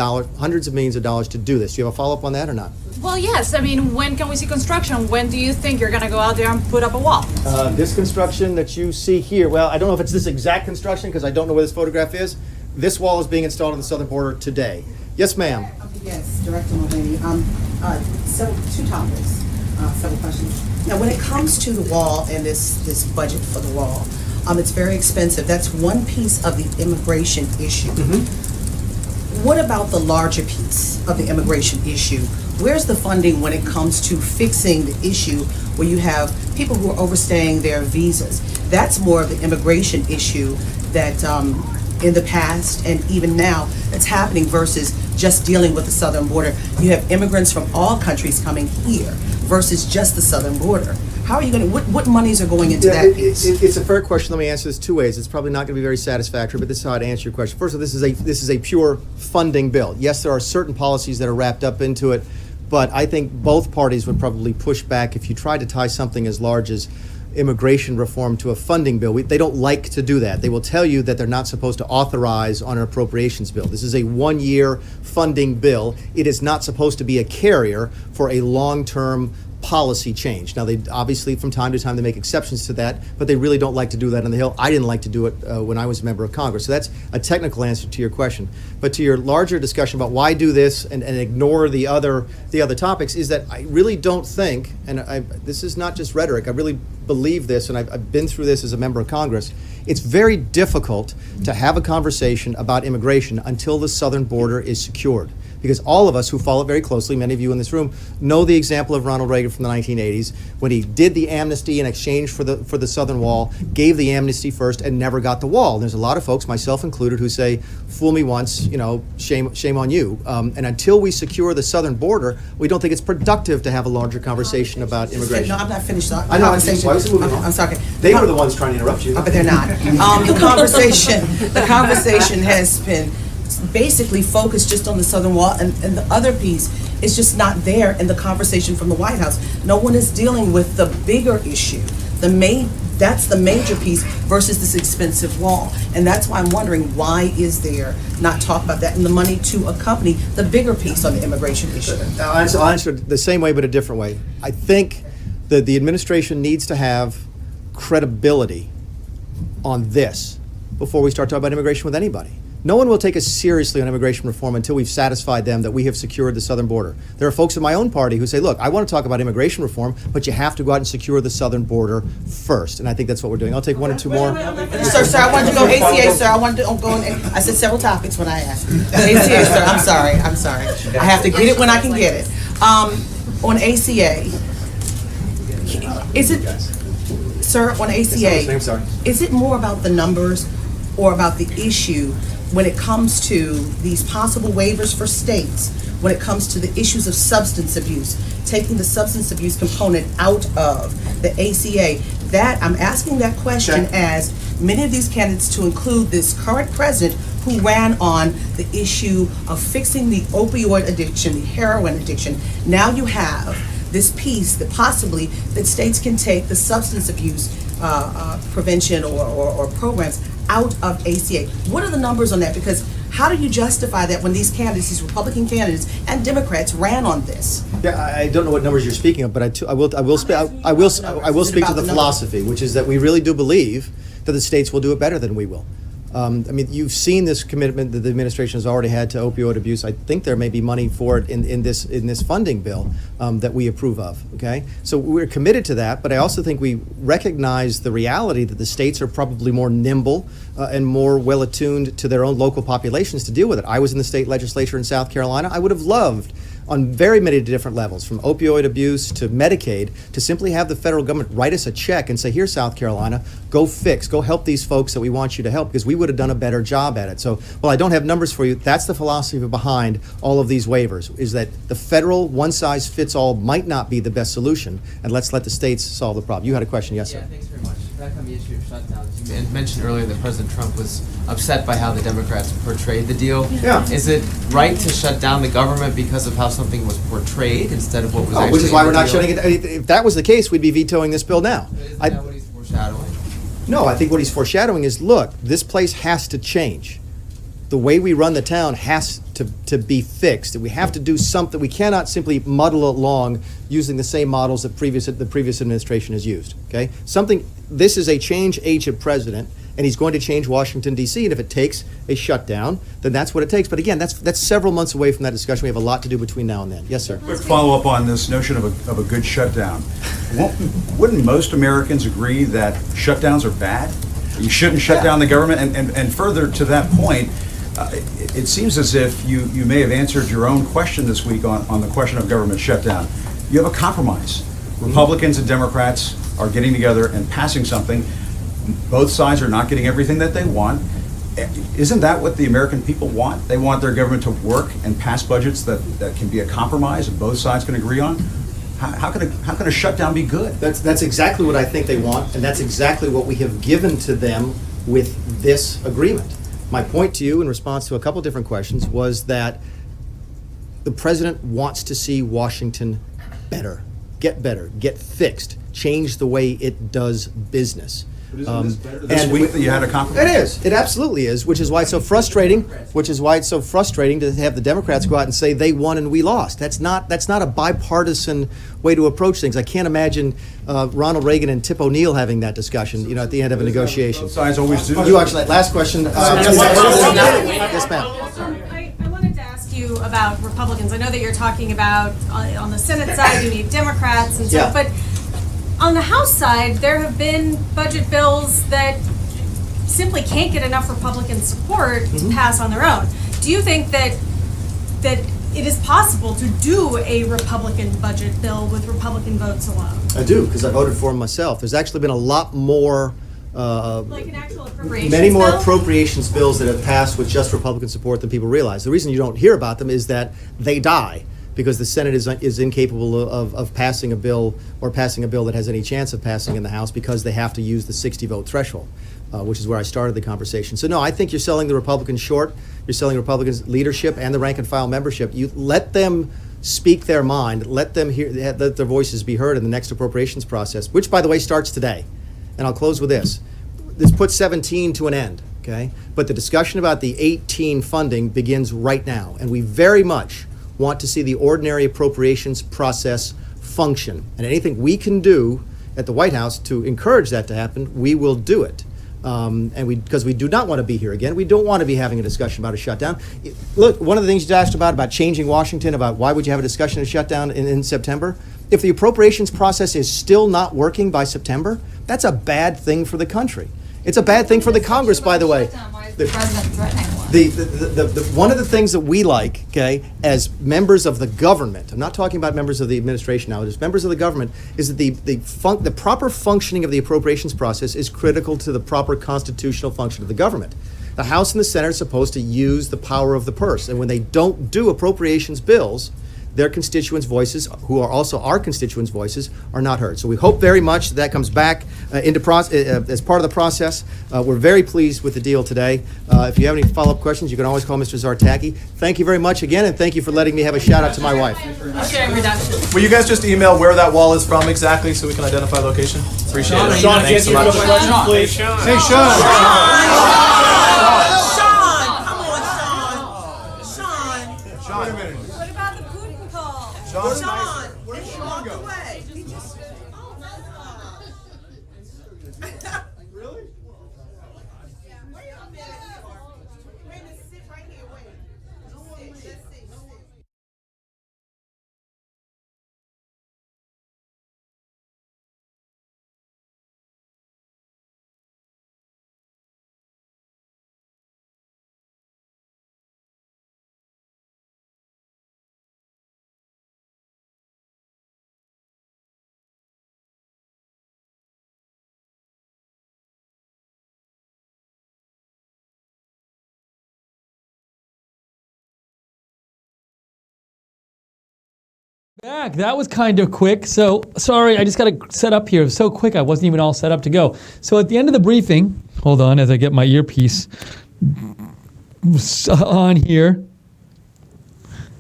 of dollars to do this. Do you have a follow-up on that or not? Well, yes, I mean, when can we see construction? When do you think you're gonna go out there and put up a wall? This construction that you see here, well, I don't know if it's this exact construction because I don't know where this photograph is. This wall is being installed on the southern border today. Yes, ma'am. Yes, Director Mulvaney. Two topics, several questions. Now, when it comes to the wall and this budget for the wall, it's very expensive. That's one piece of the immigration issue. What about the larger piece of the immigration issue? Where's the funding when it comes to fixing the issue where you have people who are overstaying their visas? That's more of the immigration issue that in the past and even now that's happening versus just dealing with the southern border. You have immigrants from all countries coming here versus just the southern border. How are you going to, what monies are going into that piece? It's a fair question. Let me answer this two ways. It's probably not going to be very satisfactory, but this is how I'd answer your question. First of all, this is a pure funding bill. Yes, there are certain policies that are wrapped up into it, but I think both parties would probably push back if you tried to tie something as large as immigration reform to a funding bill. They don't like to do that. They will tell you that they're not supposed to authorize on an appropriations bill. This is a one-year funding bill. It is not supposed to be a carrier for a long-term policy change. Now, they obviously, from time to time, they make exceptions to that, but they really don't like to do that on the Hill. I didn't like to do it when I was a member of Congress. So that's a technical answer to your question. But to your larger discussion about why do this and ignore the other topics is that I really don't think, and this is not just rhetoric, I really believe this, and I've been through this as a member of Congress. It's very difficult to have a conversation about immigration until the southern border is secured. Because all of us who follow it very closely, many of you in this room, know the example of Ronald Reagan from the 1980s when he did the amnesty in exchange for the southern wall, gave the amnesty first, and never got the wall. And there's a lot of folks, myself included, who say, "Fool me once, shame on you." And until we secure the southern border, we don't think it's productive to have a larger conversation about immigration. No, I'm not finished. I know. I'm sorry. They were the ones trying to interrupt you. But they're not. The conversation has been basically focused just on the southern wall, and the other piece is just not there in the conversation from the White House. No one is dealing with the bigger issue. That's the major piece versus this expensive wall. And that's why I'm wondering, why is there not talk about that and the money to accompany the bigger piece on the immigration issue? I'll answer it the same way, but a different way. I think that the administration needs to have credibility on this before we start talking about immigration with anybody. No one will take us seriously on immigration reform until we've satisfied them that we have secured the southern border. There are folks in my own party who say, look, I want to talk about immigration reform, but you have to go out and secure the southern border first. And I think that's what we're doing. I'll take one or two more. Sir, I wanted to go ACA, sir. I wanted to go in. I said several topics when I asked. ACA, sir. I'm sorry. I have to get it when I can get it. On ACA, is it, sir, on ACA, is it more about the numbers or about the issue when it comes to these possible waivers for states, when it comes to the issues of substance abuse, taking the substance abuse component out of the ACA? That, I'm asking that question as many of these candidates, to include this current president who ran on the issue of fixing the opioid addiction, the heroin addiction. Now you have this piece that possibly that states can take the substance abuse prevention or programs out of ACA. What are the numbers on that? Because how do you justify that when these candidates, these Republican candidates and Democrats ran on this? Yeah, I don't know what numbers you're speaking of, but I will speak to the philosophy, which is that we really do believe that the states will do it better than we will. I mean, you've seen this commitment that the administration has already had to opioid abuse. I think there may be money for it in this funding bill that we approve of. Okay, so we're committed to that, but I also think we recognize the reality that the states are probably more nimble and more well attuned to their own local populations to deal with it. I was in the state legislature in South Carolina. I would have loved, on very many different levels, from opioid abuse to Medicaid, to simply have the federal government write us a check and say, here, South Carolina, go help these folks that we want you to help, because we would have done a better job at it. So, while I don't have numbers for you, that's the philosophy behind all of these waivers, is that the federal one-size-fits-all might not be the best solution, and let's let the states solve the problem. You had a question, yes, sir? Yeah, thanks very much. Back on the issue of shutdowns, you mentioned earlier that President Trump was upset by how the Democrats portrayed the deal. Yeah. Is it right to shut down the government because of how something was portrayed instead of what was actually Which is why in we're the not deal? shutting it. If that was the case, we'd be vetoing this bill now. Isn't that what he's foreshadowing? No, I think what he's foreshadowing is, look, this place has to change. The way we run the town has to be fixed. We have to do something. We cannot simply muddle along using the same models that the previous administration has used. Okay, this is a change agent president, and he's going to change Washington, D.C., and if it takes a shutdown, then that's what it takes. But again, that's several months away from that discussion. We have a lot to do between now and then. Yes, sir. Quick follow-up on this notion of a good shutdown. Wouldn't most Americans agree that shutdowns are bad? You shouldn't shut down the government? And further to that point, it seems as if you may have answered your own question this week on the question of government shutdown. You have a compromise. Republicans and Democrats are getting together and passing something. Both sides are not getting everything that they want. Isn't that what the American people want? They want their government to work and pass budgets that can be a compromise and both sides can agree on. How can a shutdown be good? That's exactly what I think they want, and that's exactly what we have given to them with this agreement. My point to you in response to a couple different questions was that the president wants to see Washington better, get fixed, change the way it does business. This week that you had a compromise? It is. It absolutely is, which is why it's so frustrating. To have the Democrats go out and say they won and we lost. That's not a bipartisan way to approach things. I can't imagine Ronald Reagan and Tip O'Neill having that discussion, at the end of a negotiation. Both sides always do. You actually, last question. Yes, ma'am. I wanted to ask you about Republicans. I know that you're talking about on the Senate side, you need Democrats and stuff, but on the House side, there have been budget bills that simply can't get enough Republican support to pass on their own. Do you think that it is possible to do a Republican budget bill with Republican votes alone? I do, because I voted for him myself. There's actually been a lot more like an actual appropriations many more bill? Appropriations bills that have passed with just Republican support than people realize. The reason you don't hear about them is that they die, because the Senate is incapable of passing a bill that has any chance of passing in the House, because they have to use the 60-vote threshold, which is where I started the conversation. So no, I think you're selling the Republicans short. You're selling Republicans leadership and the rank and file membership. You let them speak their mind, let their voices be heard in the next appropriations process, which, by the way, starts today. And I'll close with this. This puts 17 to an end, okay? But the discussion about the 18 funding begins right now, and we very much want to see the ordinary appropriations process function. And anything we can do at the White House to encourage that to happen, we will do it. Because we do not want to be here again. We don't want to be having a discussion about a shutdown. Look, one of the things you asked about changing Washington, about why would you have a discussion of shutdown in September? If the appropriations process is still not working by September, that's a bad thing for the country. It's a bad thing for the Congress, by the way. One of the things that we like, okay, as members of the government, I'm not talking about members of the administration now, as members of the government, is that the proper functioning of the appropriations process is critical to the proper constitutional function of the government. The House and the Senate are supposed to use the power of the purse, and when they don't do appropriations bills, their constituents' voices, who are also our constituents' voices, are not heard. So we hope very much that comes back as part of the process. We're very pleased with the deal today. If you have any follow-up questions, you can always call Mr. Zartaki. Thank you very much again, and thank you for letting me have a shout-out to my wife. Will you guys just email where that wall is from exactly so we can identify location? Appreciate it. Sean, Thanks so much. please. Hey, Sean. Sean, what about the Putin call? Sean, where'd Sean go? He just. Really? Wait a minute. Wait a minute, sit right here, wait. Let's see. Back. That was kind of quick. So sorry, I just got to set up here. It was so quick, I wasn't even all set up to go. So at the end of the briefing, hold on as I get my earpiece on here.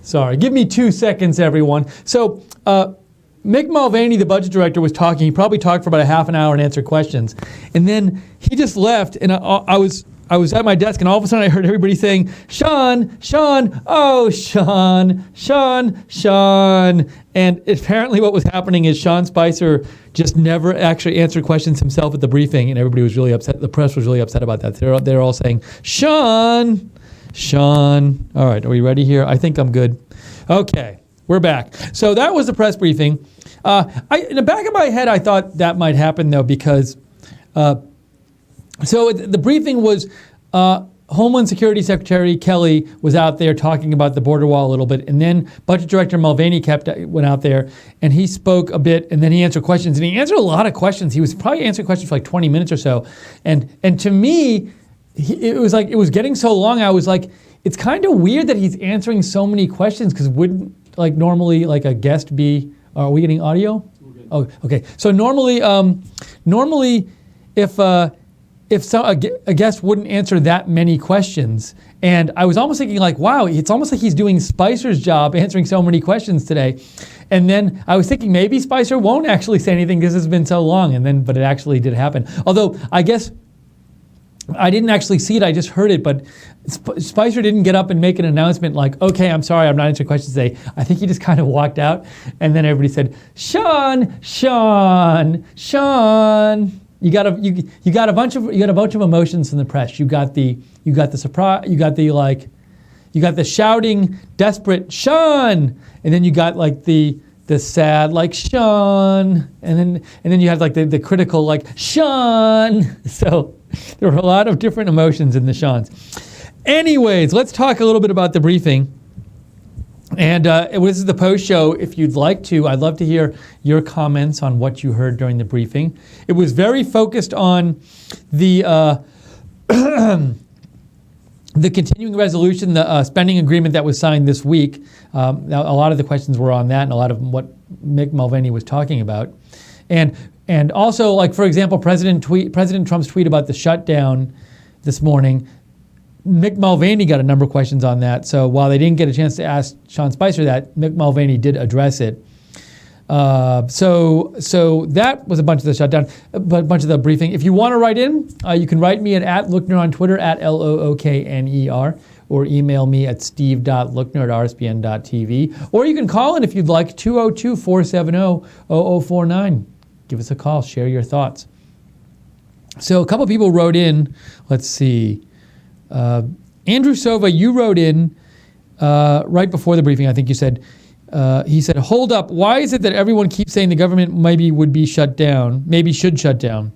Sorry, give me 2 seconds, everyone. So Mick Mulvaney, the budget director, was talking. He probably talked for about a half an hour and answered questions. And then he just left, and I was at my desk, and all of a sudden I heard everybody saying, Sean, Sean, oh, Sean, Sean, Sean. And apparently what was happening is Sean Spicer just never actually answered questions himself at the briefing, and everybody was really upset. The press was really upset about that. They're all saying, Sean, Sean. All right, are we ready here? I think I'm good. Okay, we're back. So that was the press briefing. In the back of my head, I thought that might happen, though, because... So the briefing was Homeland Security Secretary Kelly was out there talking about the border wall a little bit, and then Budget Director Mulvaney went out there, and he spoke a bit, and then he answered questions, and he answered a lot of questions. He was probably answering questions for like 20 minutes or so, and to me, it was like it was getting so long. I was like, it's kind of weird that he's answering so many questions, because wouldn't like normally like a guest be? Are we getting audio? Oh, okay. So normally if a guest wouldn't answer that many questions, and I was almost thinking like, wow, it's almost like he's doing Spicer's job answering so many questions today. And then I was thinking maybe Spicer won't actually say anything because it's been so long, but it actually did happen. Although I guess I didn't actually see it, I just heard it, but Spicer didn't get up and make an announcement like, okay, I'm sorry, I'm not answering questions today. I think he just kind of walked out, and then everybody said, Sean, Sean, Sean. You got a bunch of emotions in the press. You got the surprise. You got the shouting, desperate Sean, and then you got like the sad like Sean, and then you had like the critical like Sean. So there were a lot of different emotions in the Seans. Anyways, let's talk a little bit about the briefing. And this is the post show. If you'd like to, I'd love to hear your comments on what you heard during the briefing. It was very focused on the the continuing resolution, the spending agreement that was signed this week. A lot of the questions were on that, and a lot of what Mick Mulvaney was talking about, and also, like for example, President Trump's tweet about the shutdown this morning. Mick Mulvaney got a number of questions on that. So while they didn't get a chance to ask Sean Spicer that, Mick Mulvaney did address it. So that was a bunch of the shutdown, a bunch of the briefing. If you want to write in, you can write me at Lookner on Twitter, at LOOKNER, or email me at steve.lookner@rspn.tv. Or you can call in if you'd like, 202-470-0049. Give us a call, share your thoughts. So a couple people wrote in, let's see. Andrew Sova, you wrote in right before the briefing, I think you said, he said, hold up, why is it that everyone keeps saying the government maybe would be shut down, maybe should shut down?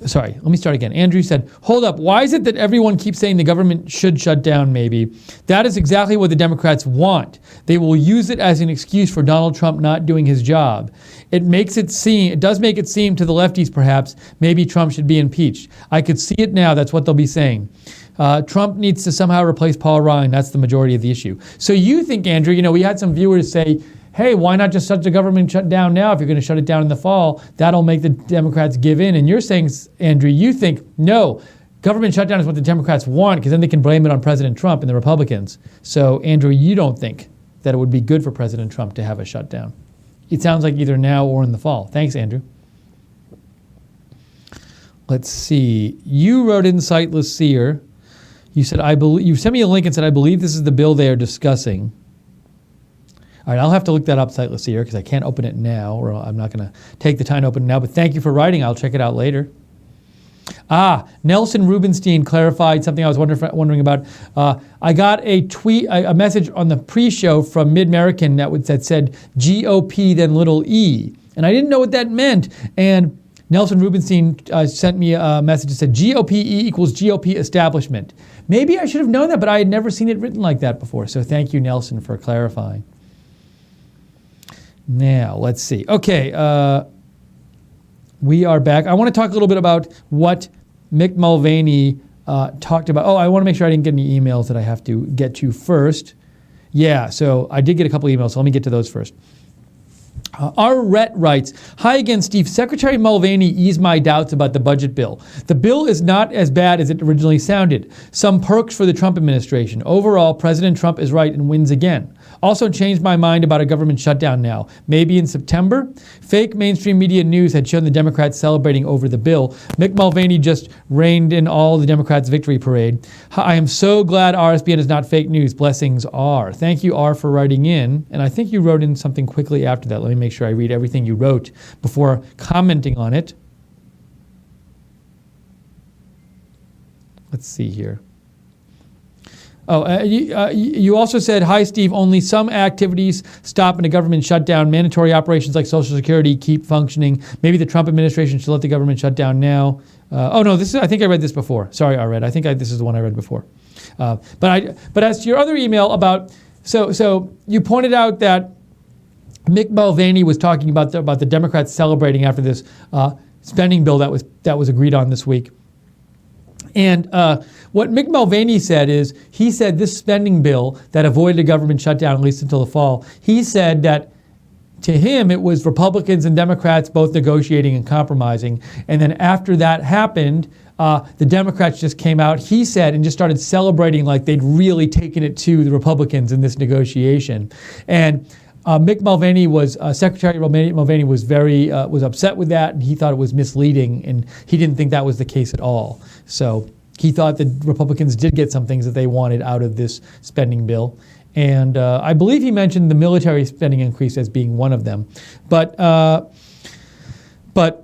Sorry, let me start again. Andrew said, hold up, why is it that everyone keeps saying the government should shut down maybe? That is exactly what the Democrats want. They will use it as an excuse for Donald Trump not doing his job. It does make it seem to the lefties perhaps, maybe Trump should be impeached. I could see it now, that's what they'll be saying. Trump needs to somehow replace Paul Ryan. That's the majority of the issue. So you think, Andrew, we had some viewers say, hey, why not just shut the government shut down now? If you're going to shut it down in the fall, that'll make the Democrats give in. And you're saying, Andrew, you think, no, government shutdown is what the Democrats want because then they can blame it on President Trump and the Republicans. So, Andrew, you don't think that it would be good for President Trump to have a shutdown. It sounds like either now or in the fall. Thanks, Andrew. Let's see. You wrote in Sightless Seer. You said, you sent me a link and said, I believe this is the bill they are discussing. All right, I'll have to look that up, Sightless Seer, because I can't open it now, or I'm not going to take the time to open it now. But thank you for writing. I'll check it out later. Nelson Rubenstein clarified something I was wondering about. I got a message on the pre-show from Mid-American that said GOP then little e, and I didn't know what that meant. And Nelson Rubenstein sent me a message that said GOP equals GOP establishment. Maybe I should have known that, but I had never seen it written like that before. So thank you, Nelson, for clarifying. Now, let's see. Okay, we are back. I want to talk a little bit about what Mick Mulvaney talked about. Oh, I want to make sure I didn't get any emails that I have to get to first. Yeah, so I did get a couple emails, so let me get to those first. R. Rhett writes, hi again, Steve. Secretary Mulvaney eased my doubts about the budget bill. The bill is not as bad as it originally sounded. Some perks for the Trump administration. Overall, President Trump is right and wins again. Also changed my mind about a government shutdown now. Maybe in September? Fake mainstream media news had shown the Democrats celebrating over the bill. Mick Mulvaney just reined in all the Democrats' victory parade. I am so glad RSBN is not fake news. Blessings, R. Thank you, R, for writing in. And I think you wrote in something quickly after that. Let me make sure I read everything you wrote before commenting on it. Let's see here. You also said, hi, Steve, only some activities stop in a government shutdown. Mandatory operations like Social Security keep functioning. Maybe the Trump administration should let the government shut down now. No, I think I read this before. Sorry, I read. I think this is the one I read before. But as to your other email about, so you pointed out that Mick Mulvaney was talking about the Democrats celebrating after this spending bill that was agreed on this week. And what Mick Mulvaney said is, he said this spending bill that avoided a government shutdown, at least until the fall, he said that to him it was Republicans and Democrats both negotiating and compromising. And then after that happened, the Democrats just came out, he said, and just started celebrating like they'd really taken it to the Republicans in this negotiation. And Mick Mulvaney Secretary Mulvaney was was upset with that, and he thought it was misleading, and he didn't think that was the case at all. So he thought that Republicans did get some things that they wanted out of this spending bill. And I believe he mentioned the military spending increase as being one of them. But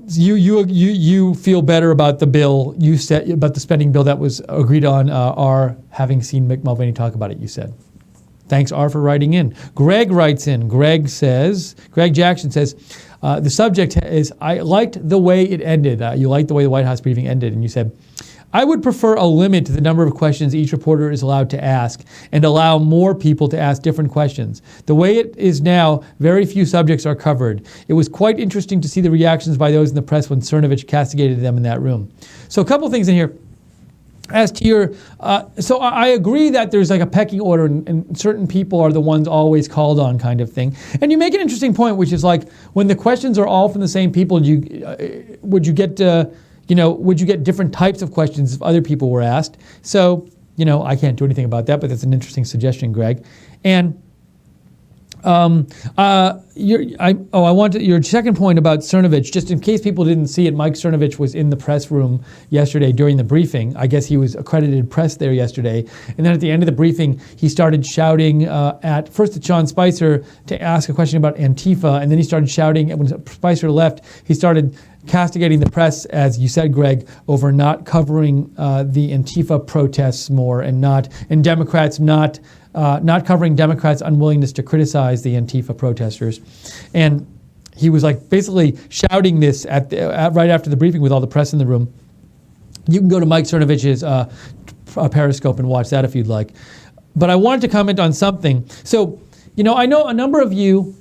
you feel better about the bill. You said about the spending bill that was agreed on, having seen Mick Mulvaney talk about it, you said. Thanks, R, for writing in. Greg writes in. Greg Jackson says, the subject is, I liked the way it ended. You liked the way the White House briefing ended, and you said, I would prefer a limit to the number of questions each reporter is allowed to ask and allow more people to ask different questions. The way it is now, very few subjects are covered. It was quite interesting to see the reactions by those in the press when Cernovich castigated them in that room. So a couple things in here. As to your, so I agree that there's like a pecking order, and certain people are the ones always called on, kind of thing. And you make an interesting point, which is like when the questions are all from the same people, would you get different types of questions if other people were asked? So I can't do anything about that, but that's an interesting suggestion, Greg. And your second point about Cernovich, just in case people didn't see it, Mike Cernovich was in the press room yesterday during the briefing. I guess he was accredited press there yesterday. And then at the end of the briefing, he started shouting first at Sean Spicer to ask a question about Antifa, and then he started shouting, and when Spicer left, he started castigating the press, as you said, Greg, over not covering the Antifa protests more, and Democrats not covering Democrats' unwillingness to criticize the Antifa protesters. And he was like basically shouting this right after the briefing with all the press in the room. You can go to Mike Cernovich's Periscope and watch that if you'd like. But I wanted to comment on something. So, I know a number of you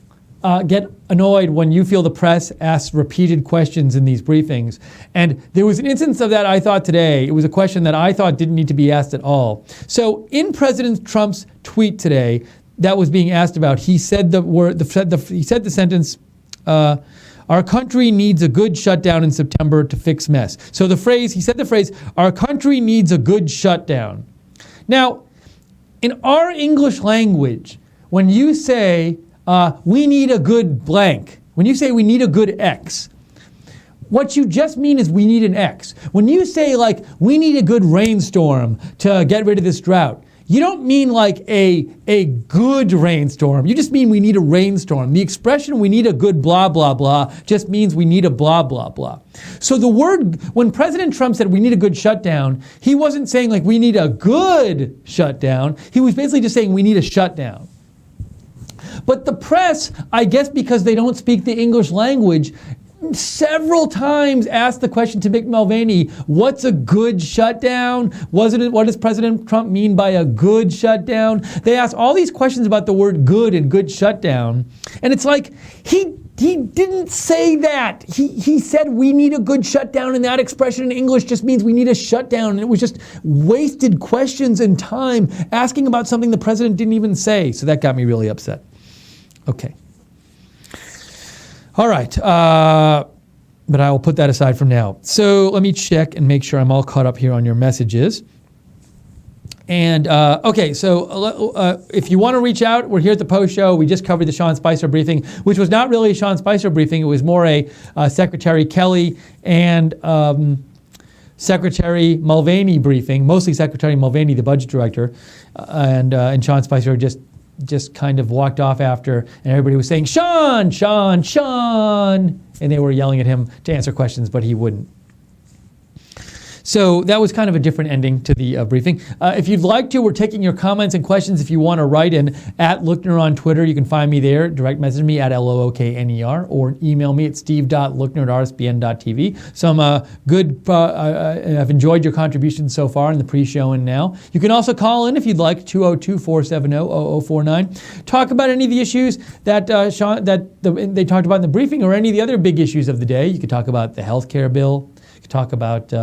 get annoyed when you feel the press asks repeated questions in these briefings. And there was an instance of that I thought today. It was a question that I thought didn't need to be asked at all. So in President Trump's tweet today that was being asked about, he said the sentence, our country needs a good shutdown in September to fix mess. So he said the phrase, our country needs a good shutdown. Now, in our English language, when you say, we need a good blank, when you say we need a good X, what you just mean is we need an X. When you say like, we need a good rainstorm to get rid of this drought, you don't mean like a good rainstorm. You just mean we need a rainstorm. The expression we need a good blah, blah, blah just means we need a blah, blah, blah. So the word, when President Trump said we need a good shutdown, he wasn't saying like we need a good shutdown. He was basically just saying we need a shutdown. But the press, I guess because they don't speak the English language, several times asked the question to Mick Mulvaney, what's a good shutdown? What does President Trump mean by a good shutdown? They asked all these questions about the word good and good shutdown. And it's like, he didn't say that. He said we need a good shutdown, and that expression in English just means we need a shutdown. And it was just wasted questions and time asking about something the president didn't even say. So that got me really upset. Okay. All right, but I will put that aside from now. So let me check and make sure I'm all caught up here on your messages. And okay, so if you want to reach out, we're here at the post show. We just covered the Sean Spicer briefing, which was not really a Sean Spicer briefing. It was more a Secretary Kelly and Secretary Mulvaney briefing, mostly Secretary Mulvaney, the budget director, and Sean Spicer just kind of walked off after, and everybody was saying, Sean, Sean, Sean, and they were yelling at him to answer questions, but he wouldn't. So that was kind of a different ending to the briefing. If you'd like to, we're taking your comments and questions. If you want to write in at Lookner on Twitter, you can find me there. Direct message me at LOOKNER or email me at steve.lookner@rsbn.tv. Some I've enjoyed your contributions so far in the pre-show and now. You can also call in if you'd like, 202-470-0049. Talk about any of the issues that they talked about in the briefing or any of the other big issues of the day. You could talk about the health care bill. You could talk about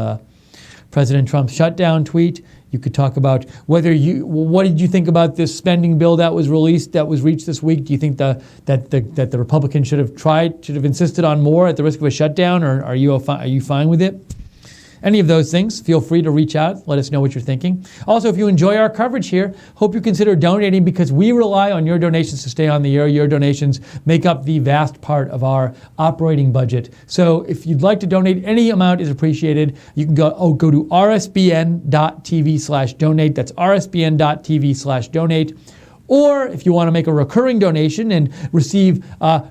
President Trump's shutdown tweet. You could talk about what did you think about this spending bill that was reached this week? Do you think that the Republicans should have insisted on more at the risk of a shutdown, or are you fine with it? Any of those things, feel free to reach out. Let us know what you're thinking. Also, if you enjoy our coverage here, hope you consider donating because we rely on your donations to stay on the air. Your donations make up the vast part of our operating budget. So if you'd like to donate, any amount is appreciated. You can go to rsbn.tv/donate. That's rsbn.tv/donate. Or if you want to make a recurring donation and receive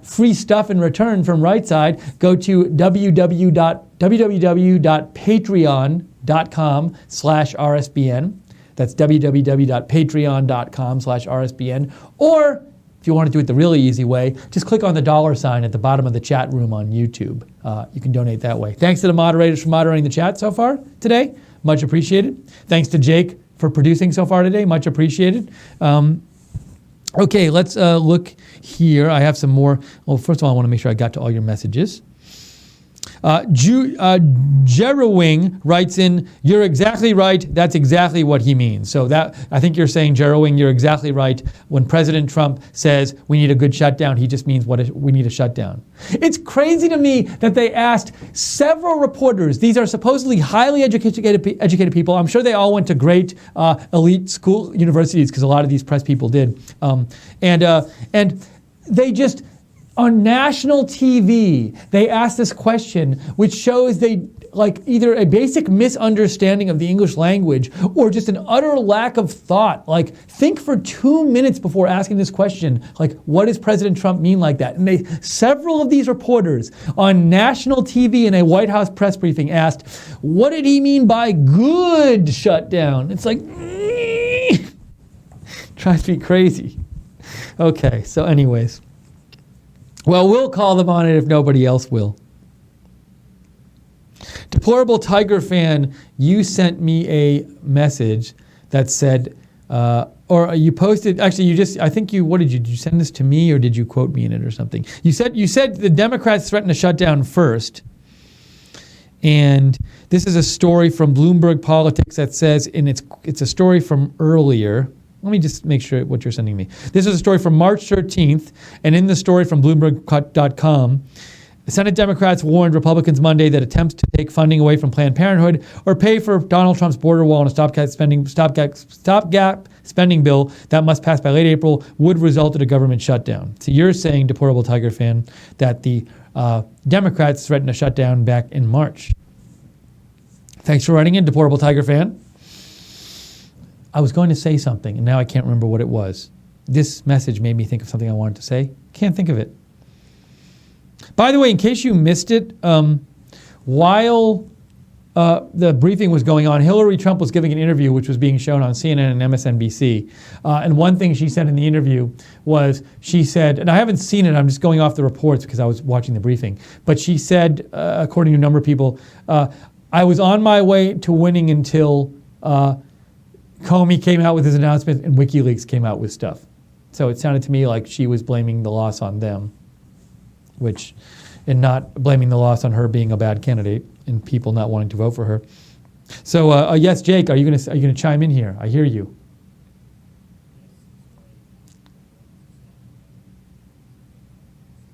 free stuff in return from Rightside, go to www.patreon.com/RSBN. That's www.patreon.com/RSBN. Or if you want to do it the really easy way, just click on the $sign at the bottom of the chat room on YouTube. You can donate that way. Thanks to the moderators for moderating the chat so far today. Much appreciated. Thanks to Jake for producing so far today. Much appreciated. Okay, let's look here. I have some more. Well, first of all, I want to make sure I got to all your messages. Jerowing writes in, you're exactly right. That's exactly what he means. So that, I think you're saying, Jerowing, you're exactly right. When President Trump says we need a good shutdown, he just means we need a shutdown. It's crazy to me that they asked several reporters. These are supposedly highly educated people. I'm sure they all went to great elite universities because a lot of these press people did. And they just, on national TV, they asked this question, which shows they either a basic misunderstanding of the English language or just an utter lack of thought. Think for 2 minutes before asking this question. What does President Trump mean like that? And several of these reporters on national TV in a White House press briefing asked, what did he mean by good shutdown? It's drives me crazy. Okay, so anyways. Well, we'll call them on it if nobody else will. Deplorable Tiger fan, you sent me a message that said, or you posted, actually you just, I think you, what did you send this to me or did you quote me in it or something? You said the Democrats threatened to shut down first. And this is a story from Bloomberg Politics that says, and it's a story from earlier. Let me just make sure what you're sending me. This is a story from March 13th, and in the story from Bloomberg.com, Senate Democrats warned Republicans Monday that attempts to take funding away from Planned Parenthood or pay for Donald Trump's border wall and a stopgap spending bill that must pass by late April would result in a government shutdown. So you're saying, Deplorable Tiger fan, that the Democrats threatened a shutdown back in March. Thanks for writing in, Deplorable Tiger fan. I was going to say something, and now I can't remember what it was. This message made me think of something I wanted to say. Can't think of it. By the way, in case you missed it, while the briefing was going on, Hillary Trump was giving an interview which was being shown on CNN and MSNBC. And one thing she said in the interview was, she said, and I haven't seen it, I'm just going off the reports because I was watching the briefing, but she said, according to a number of people, I was on my way to winning until Comey came out with his announcement and WikiLeaks came out with stuff. So it sounded to me like she was blaming the loss on them, and not blaming the loss on her being a bad candidate and people not wanting to vote for her. So yes, Jake, are you gonna chime in here? I hear you.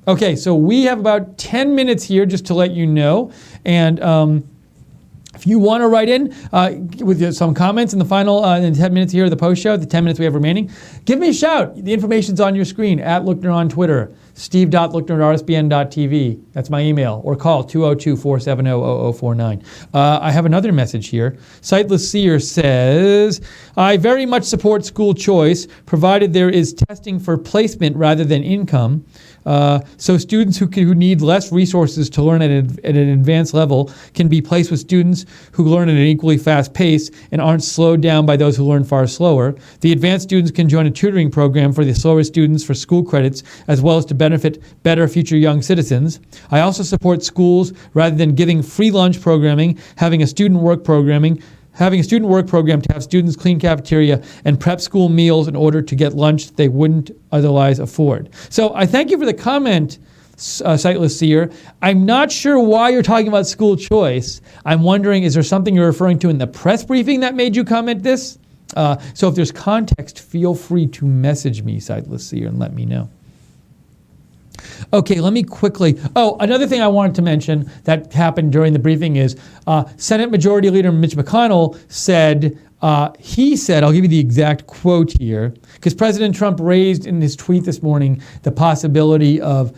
Okay, so we have about 10 minutes here just to let you know, and if you want to write in with some comments in the final in 10 minutes here of the post show, the 10 minutes we have remaining, give me a shout. The information's on your screen, at Lookner on Twitter, steve.lookner@rsbn.tv. That's my email. Or call 202-470-0049. I have another message here. Sightless Seer says, I very much support school choice, provided there is testing for placement rather than income. So students who need less resources to learn at an advanced level can be placed with students who learn at an equally fast pace and aren't slowed down by those who learn far slower. The advanced students can join a tutoring program for the slower students for school credits, as well as to benefit better future young citizens. I also support schools, rather than giving free lunch programming, having a student work program to have students clean cafeteria and prep school meals in order to get lunch they wouldn't otherwise afford. So I thank you for the comment, Sightless Seer. I'm not sure why you're talking about school choice. I'm wondering, is there something you're referring to in the press briefing that made you comment this? So if there's context, feel free to message me, Sightless Seer, and let me know. Okay, let me quickly. Oh, another thing I wanted to mention that happened during the briefing is Senate Majority Leader Mitch McConnell said, I'll give you the exact quote here, because President Trump raised in his tweet this morning the possibility of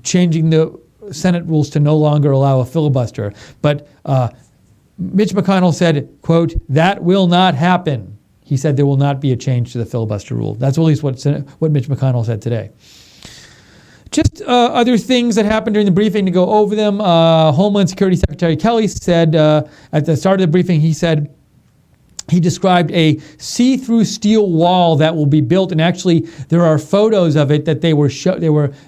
changing the Senate rules to no longer allow a filibuster. But Mitch McConnell said, quote, that will not happen. He said there will not be a change to the filibuster rule. That's at least what Mitch McConnell said today. Just other things that happened during the briefing to go over them. Homeland Security Secretary Kelly said at the start of the briefing, he described a see-through steel wall that will be built, and actually there are photos of it that they were.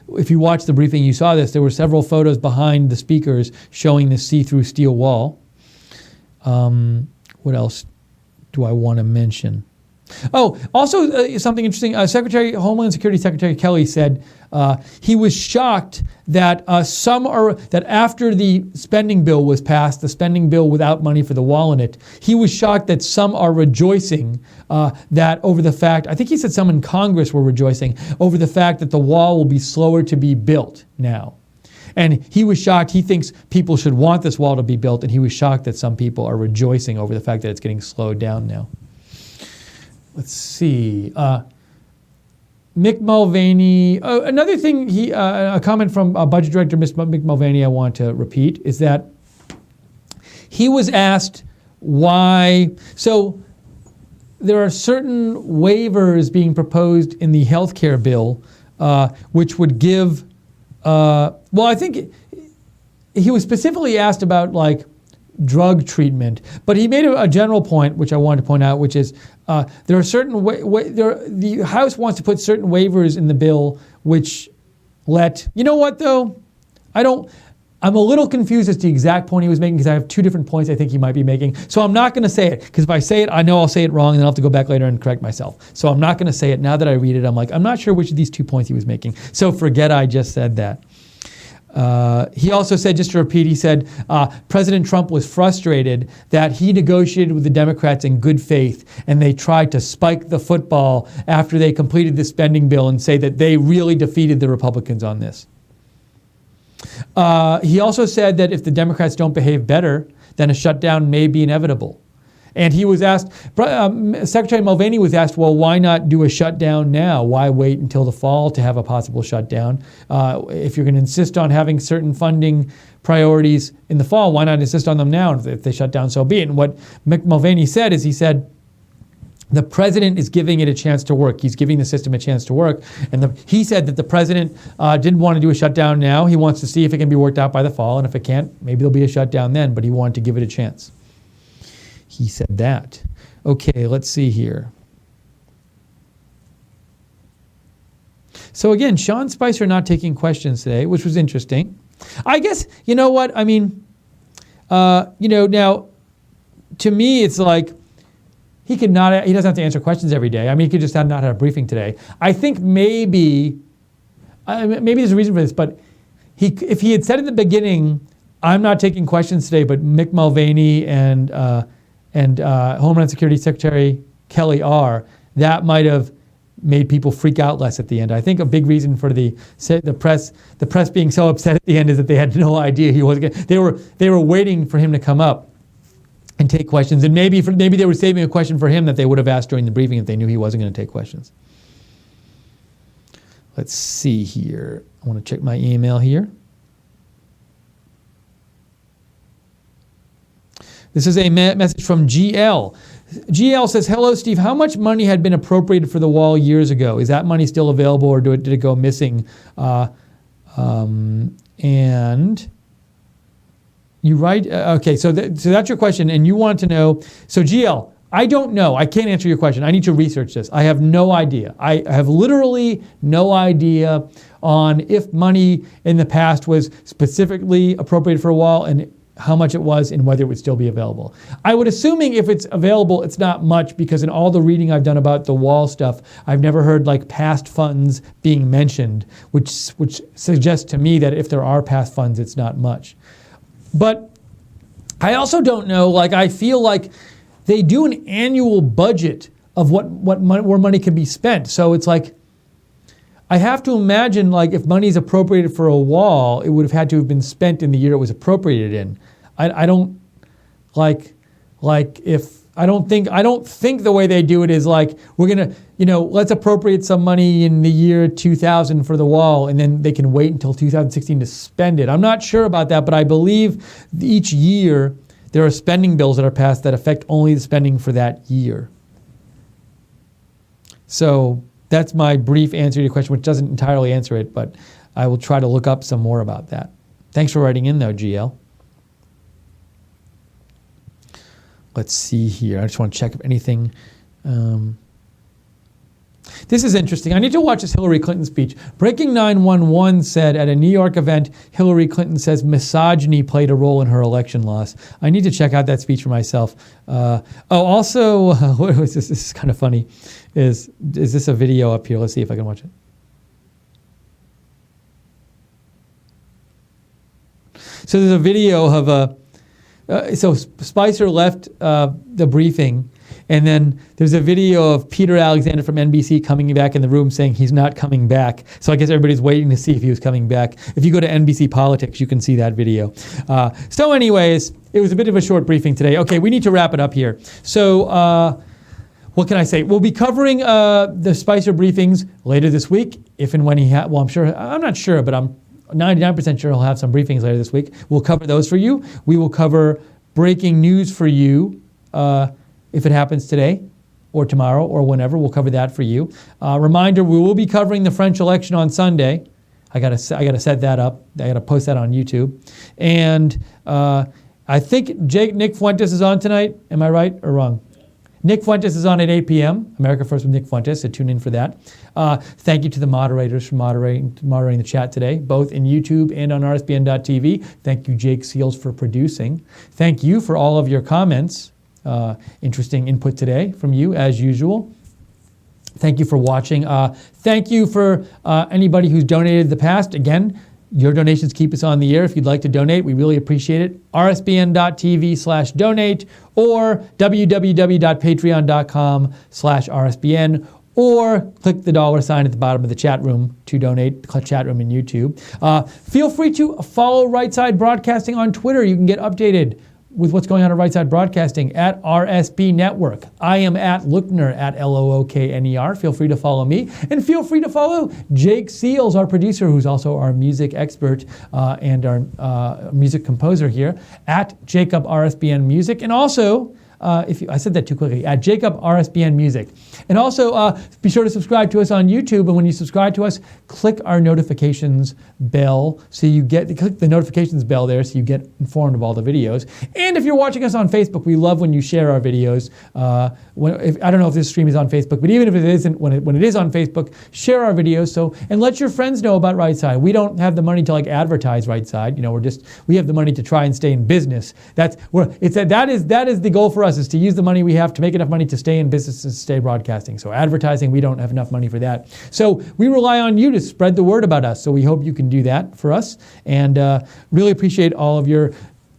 If you watched the briefing, you saw this. There were several photos behind the speakers showing the see-through steel wall. What else do I want to mention? Oh, also something interesting. Homeland Security Secretary Kelly said he was shocked that that after the spending bill was passed, the spending bill without money for the wall in it, he was shocked that some are rejoicing that over the fact, I think he said some in Congress were rejoicing over the fact that the wall will be slower to be built now. And he was shocked. He thinks people should want this wall to be built, and he was shocked that some people are rejoicing over the fact that it's getting slowed down now. Let's see. Mick Mulvaney. Another thing, a comment from Budget Director Mick Mulvaney I want to repeat is that he was asked why. So there are certain waivers being proposed in the healthcare bill, which would give. I think he was specifically asked about drug treatment, but he made a general point, which I wanted to point out, which is there are certain the House wants to put certain waivers in the bill, which you know what though, I I'm a little confused as to the exact point he was making because I have two different points I think he might be making. So I'm not going to say it because if I say it, I know I'll say it wrong and then I'll have to go back later and correct myself. So I'm not going to say it. Now that I read it, I'm like, I'm not sure which of these 2 points he was making. So forget I just said that. He also said, just to repeat, he said President Trump was frustrated that he negotiated with the Democrats in good faith and they tried to spike the football after they completed the spending bill and say that they really defeated the Republicans on this. He also said that if the Democrats don't behave better, then a shutdown may be inevitable. And he was asked, Secretary Mulvaney was asked, well, why not do a shutdown now? Why wait until the fall to have a possible shutdown? If you're going to insist on having certain funding priorities in the fall, why not insist on them now? And if they shut down, so be it. And what Mulvaney said is he said, the president is giving it a chance to work. He's giving the system a chance to work. And he said that the president didn't want to do a shutdown now. He wants to see if it can be worked out by the fall. And if it can't, maybe there'll be a shutdown then. But he wanted to give it a chance. He said that. Okay, let's see here. So again, Sean Spicer not taking questions today, which was interesting. I guess, you know what? I mean, now, to me, it's like, he doesn't have to answer questions every day. I mean, he could just not have a briefing today. I think maybe there's a reason for this, but if he had said in the beginning, I'm not taking questions today, but Mick Mulvaney and Homeland Security Secretary Kelly are, that might have made people freak out less at the end. I think a big reason for the press being so upset at the end is that they had no idea he was going to. They were waiting for him to come up and take questions, and maybe they were saving a question for him that they would have asked during the briefing if they knew he wasn't going to take questions. Let's see here. I want to check my email here. This is a message from GL. GL says, hello, Steve. How much money had been appropriated for the wall years ago? Is that money still available or did it go missing? And you write, okay, so that's your question, and you want to know. So GL, I don't know. I can't answer your question. I need to research this. I have no idea. I have literally no idea on if money in the past was specifically appropriated for a wall and how much it was and whether it would still be available. I would assuming if it's available, it's not much because in all the reading I've done about the wall stuff, I've never heard like past funds being mentioned, which suggests to me that if there are past funds, it's not much. But I also don't know, like I feel like they do an annual budget of where money can be spent. So it's like, I have to imagine like if money is appropriated for a wall, it would have had to have been spent in the year it was appropriated in. I don't think the way they do it is like, we're going to, let's appropriate some money in the year 2000 for the wall, and then they can wait until 2016 to spend it. I'm not sure about that, but I believe each year there are spending bills that are passed that affect only the spending for that year. So that's my brief answer to your question, which doesn't entirely answer it, but I will try to look up some more about that. Thanks for writing in, though, GL. Let's see here. I just want to check if anything. This is interesting. I need to watch this Hillary Clinton speech. Breaking 911 said at a New York event, Hillary Clinton says misogyny played a role in her election loss. I need to check out that speech for myself. Also, what was this? This is kind of funny. Is this a video up here? Let's see if I can watch it. So there's a video of so Spicer left the briefing, and then there's a video of Peter Alexander from NBC coming back in the room saying he's not coming back. So I guess everybody's waiting to see if he was coming back. If you go to NBC Politics, you can see that video. So anyways, it was a bit of a short briefing today. Okay, we need to wrap it up here. So what can I say? We'll be covering the Spicer briefings later this week, if and when I'm not sure, but I'm 99% sure he'll have some briefings later this week. We'll cover those for you. We will cover breaking news for you if it happens today or tomorrow or whenever. We'll cover that for you. Reminder, we will be covering the French election on Sunday. I gotta set that up. I gotta post that on YouTube. And I think Nick Fuentes is on tonight. Am I right or wrong? Nick Fuentes is on at 8 p.m. America First with Nick Fuentes, so tune in for that. Thank you to the moderators for moderating the chat today, both in YouTube and on RSBN.TV. Thank you, Jake Seals, for producing. Thank you for all of your comments. Interesting input today from you, as usual. Thank you for watching. Thank you for anybody who's donated in the past. Again, your donations keep us on the air. If you'd like to donate, we really appreciate it. rsbn.tv/donate or www.patreon.com/rsbn, or click the $sign at the bottom of the chat room to donate, chat room in YouTube. Feel free to follow Right Side Broadcasting on Twitter. You can get updated with what's going on at Right Side Broadcasting at RSB Network. I am at Lookner, at LOOKNER. Feel free to follow me. And feel free to follow Jake Seals, our producer, who's also our music expert and our music composer here, at Jacob RSBN Music. And also, I said that too quickly, at Jacob RSBN Music. And also, be sure to subscribe to us on YouTube. And when you subscribe to us, click our notifications bell so you click the notifications bell there so you get informed of all the videos. And if you're watching us on Facebook, we love when you share our videos. I don't know if this stream is on Facebook, but even if it isn't, when it is on Facebook, share our videos and let your friends know about Right Side. We don't have the money to advertise Right Side. We have the money to try and stay in business. That is the goal for us, is to use the money we have to make enough money to stay in business and stay broadcasting. So advertising, we don't have enough money for that. So we rely on you to spread the word about us. So we hope you can do that for us. And really appreciate all of your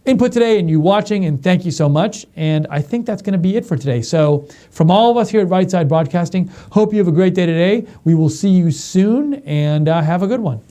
input today and you watching, and thank you so much. And I think that's going to be it for today. So from all of us here at Right Side Broadcasting, hope you have a great day today. We will see you soon, and have a good one.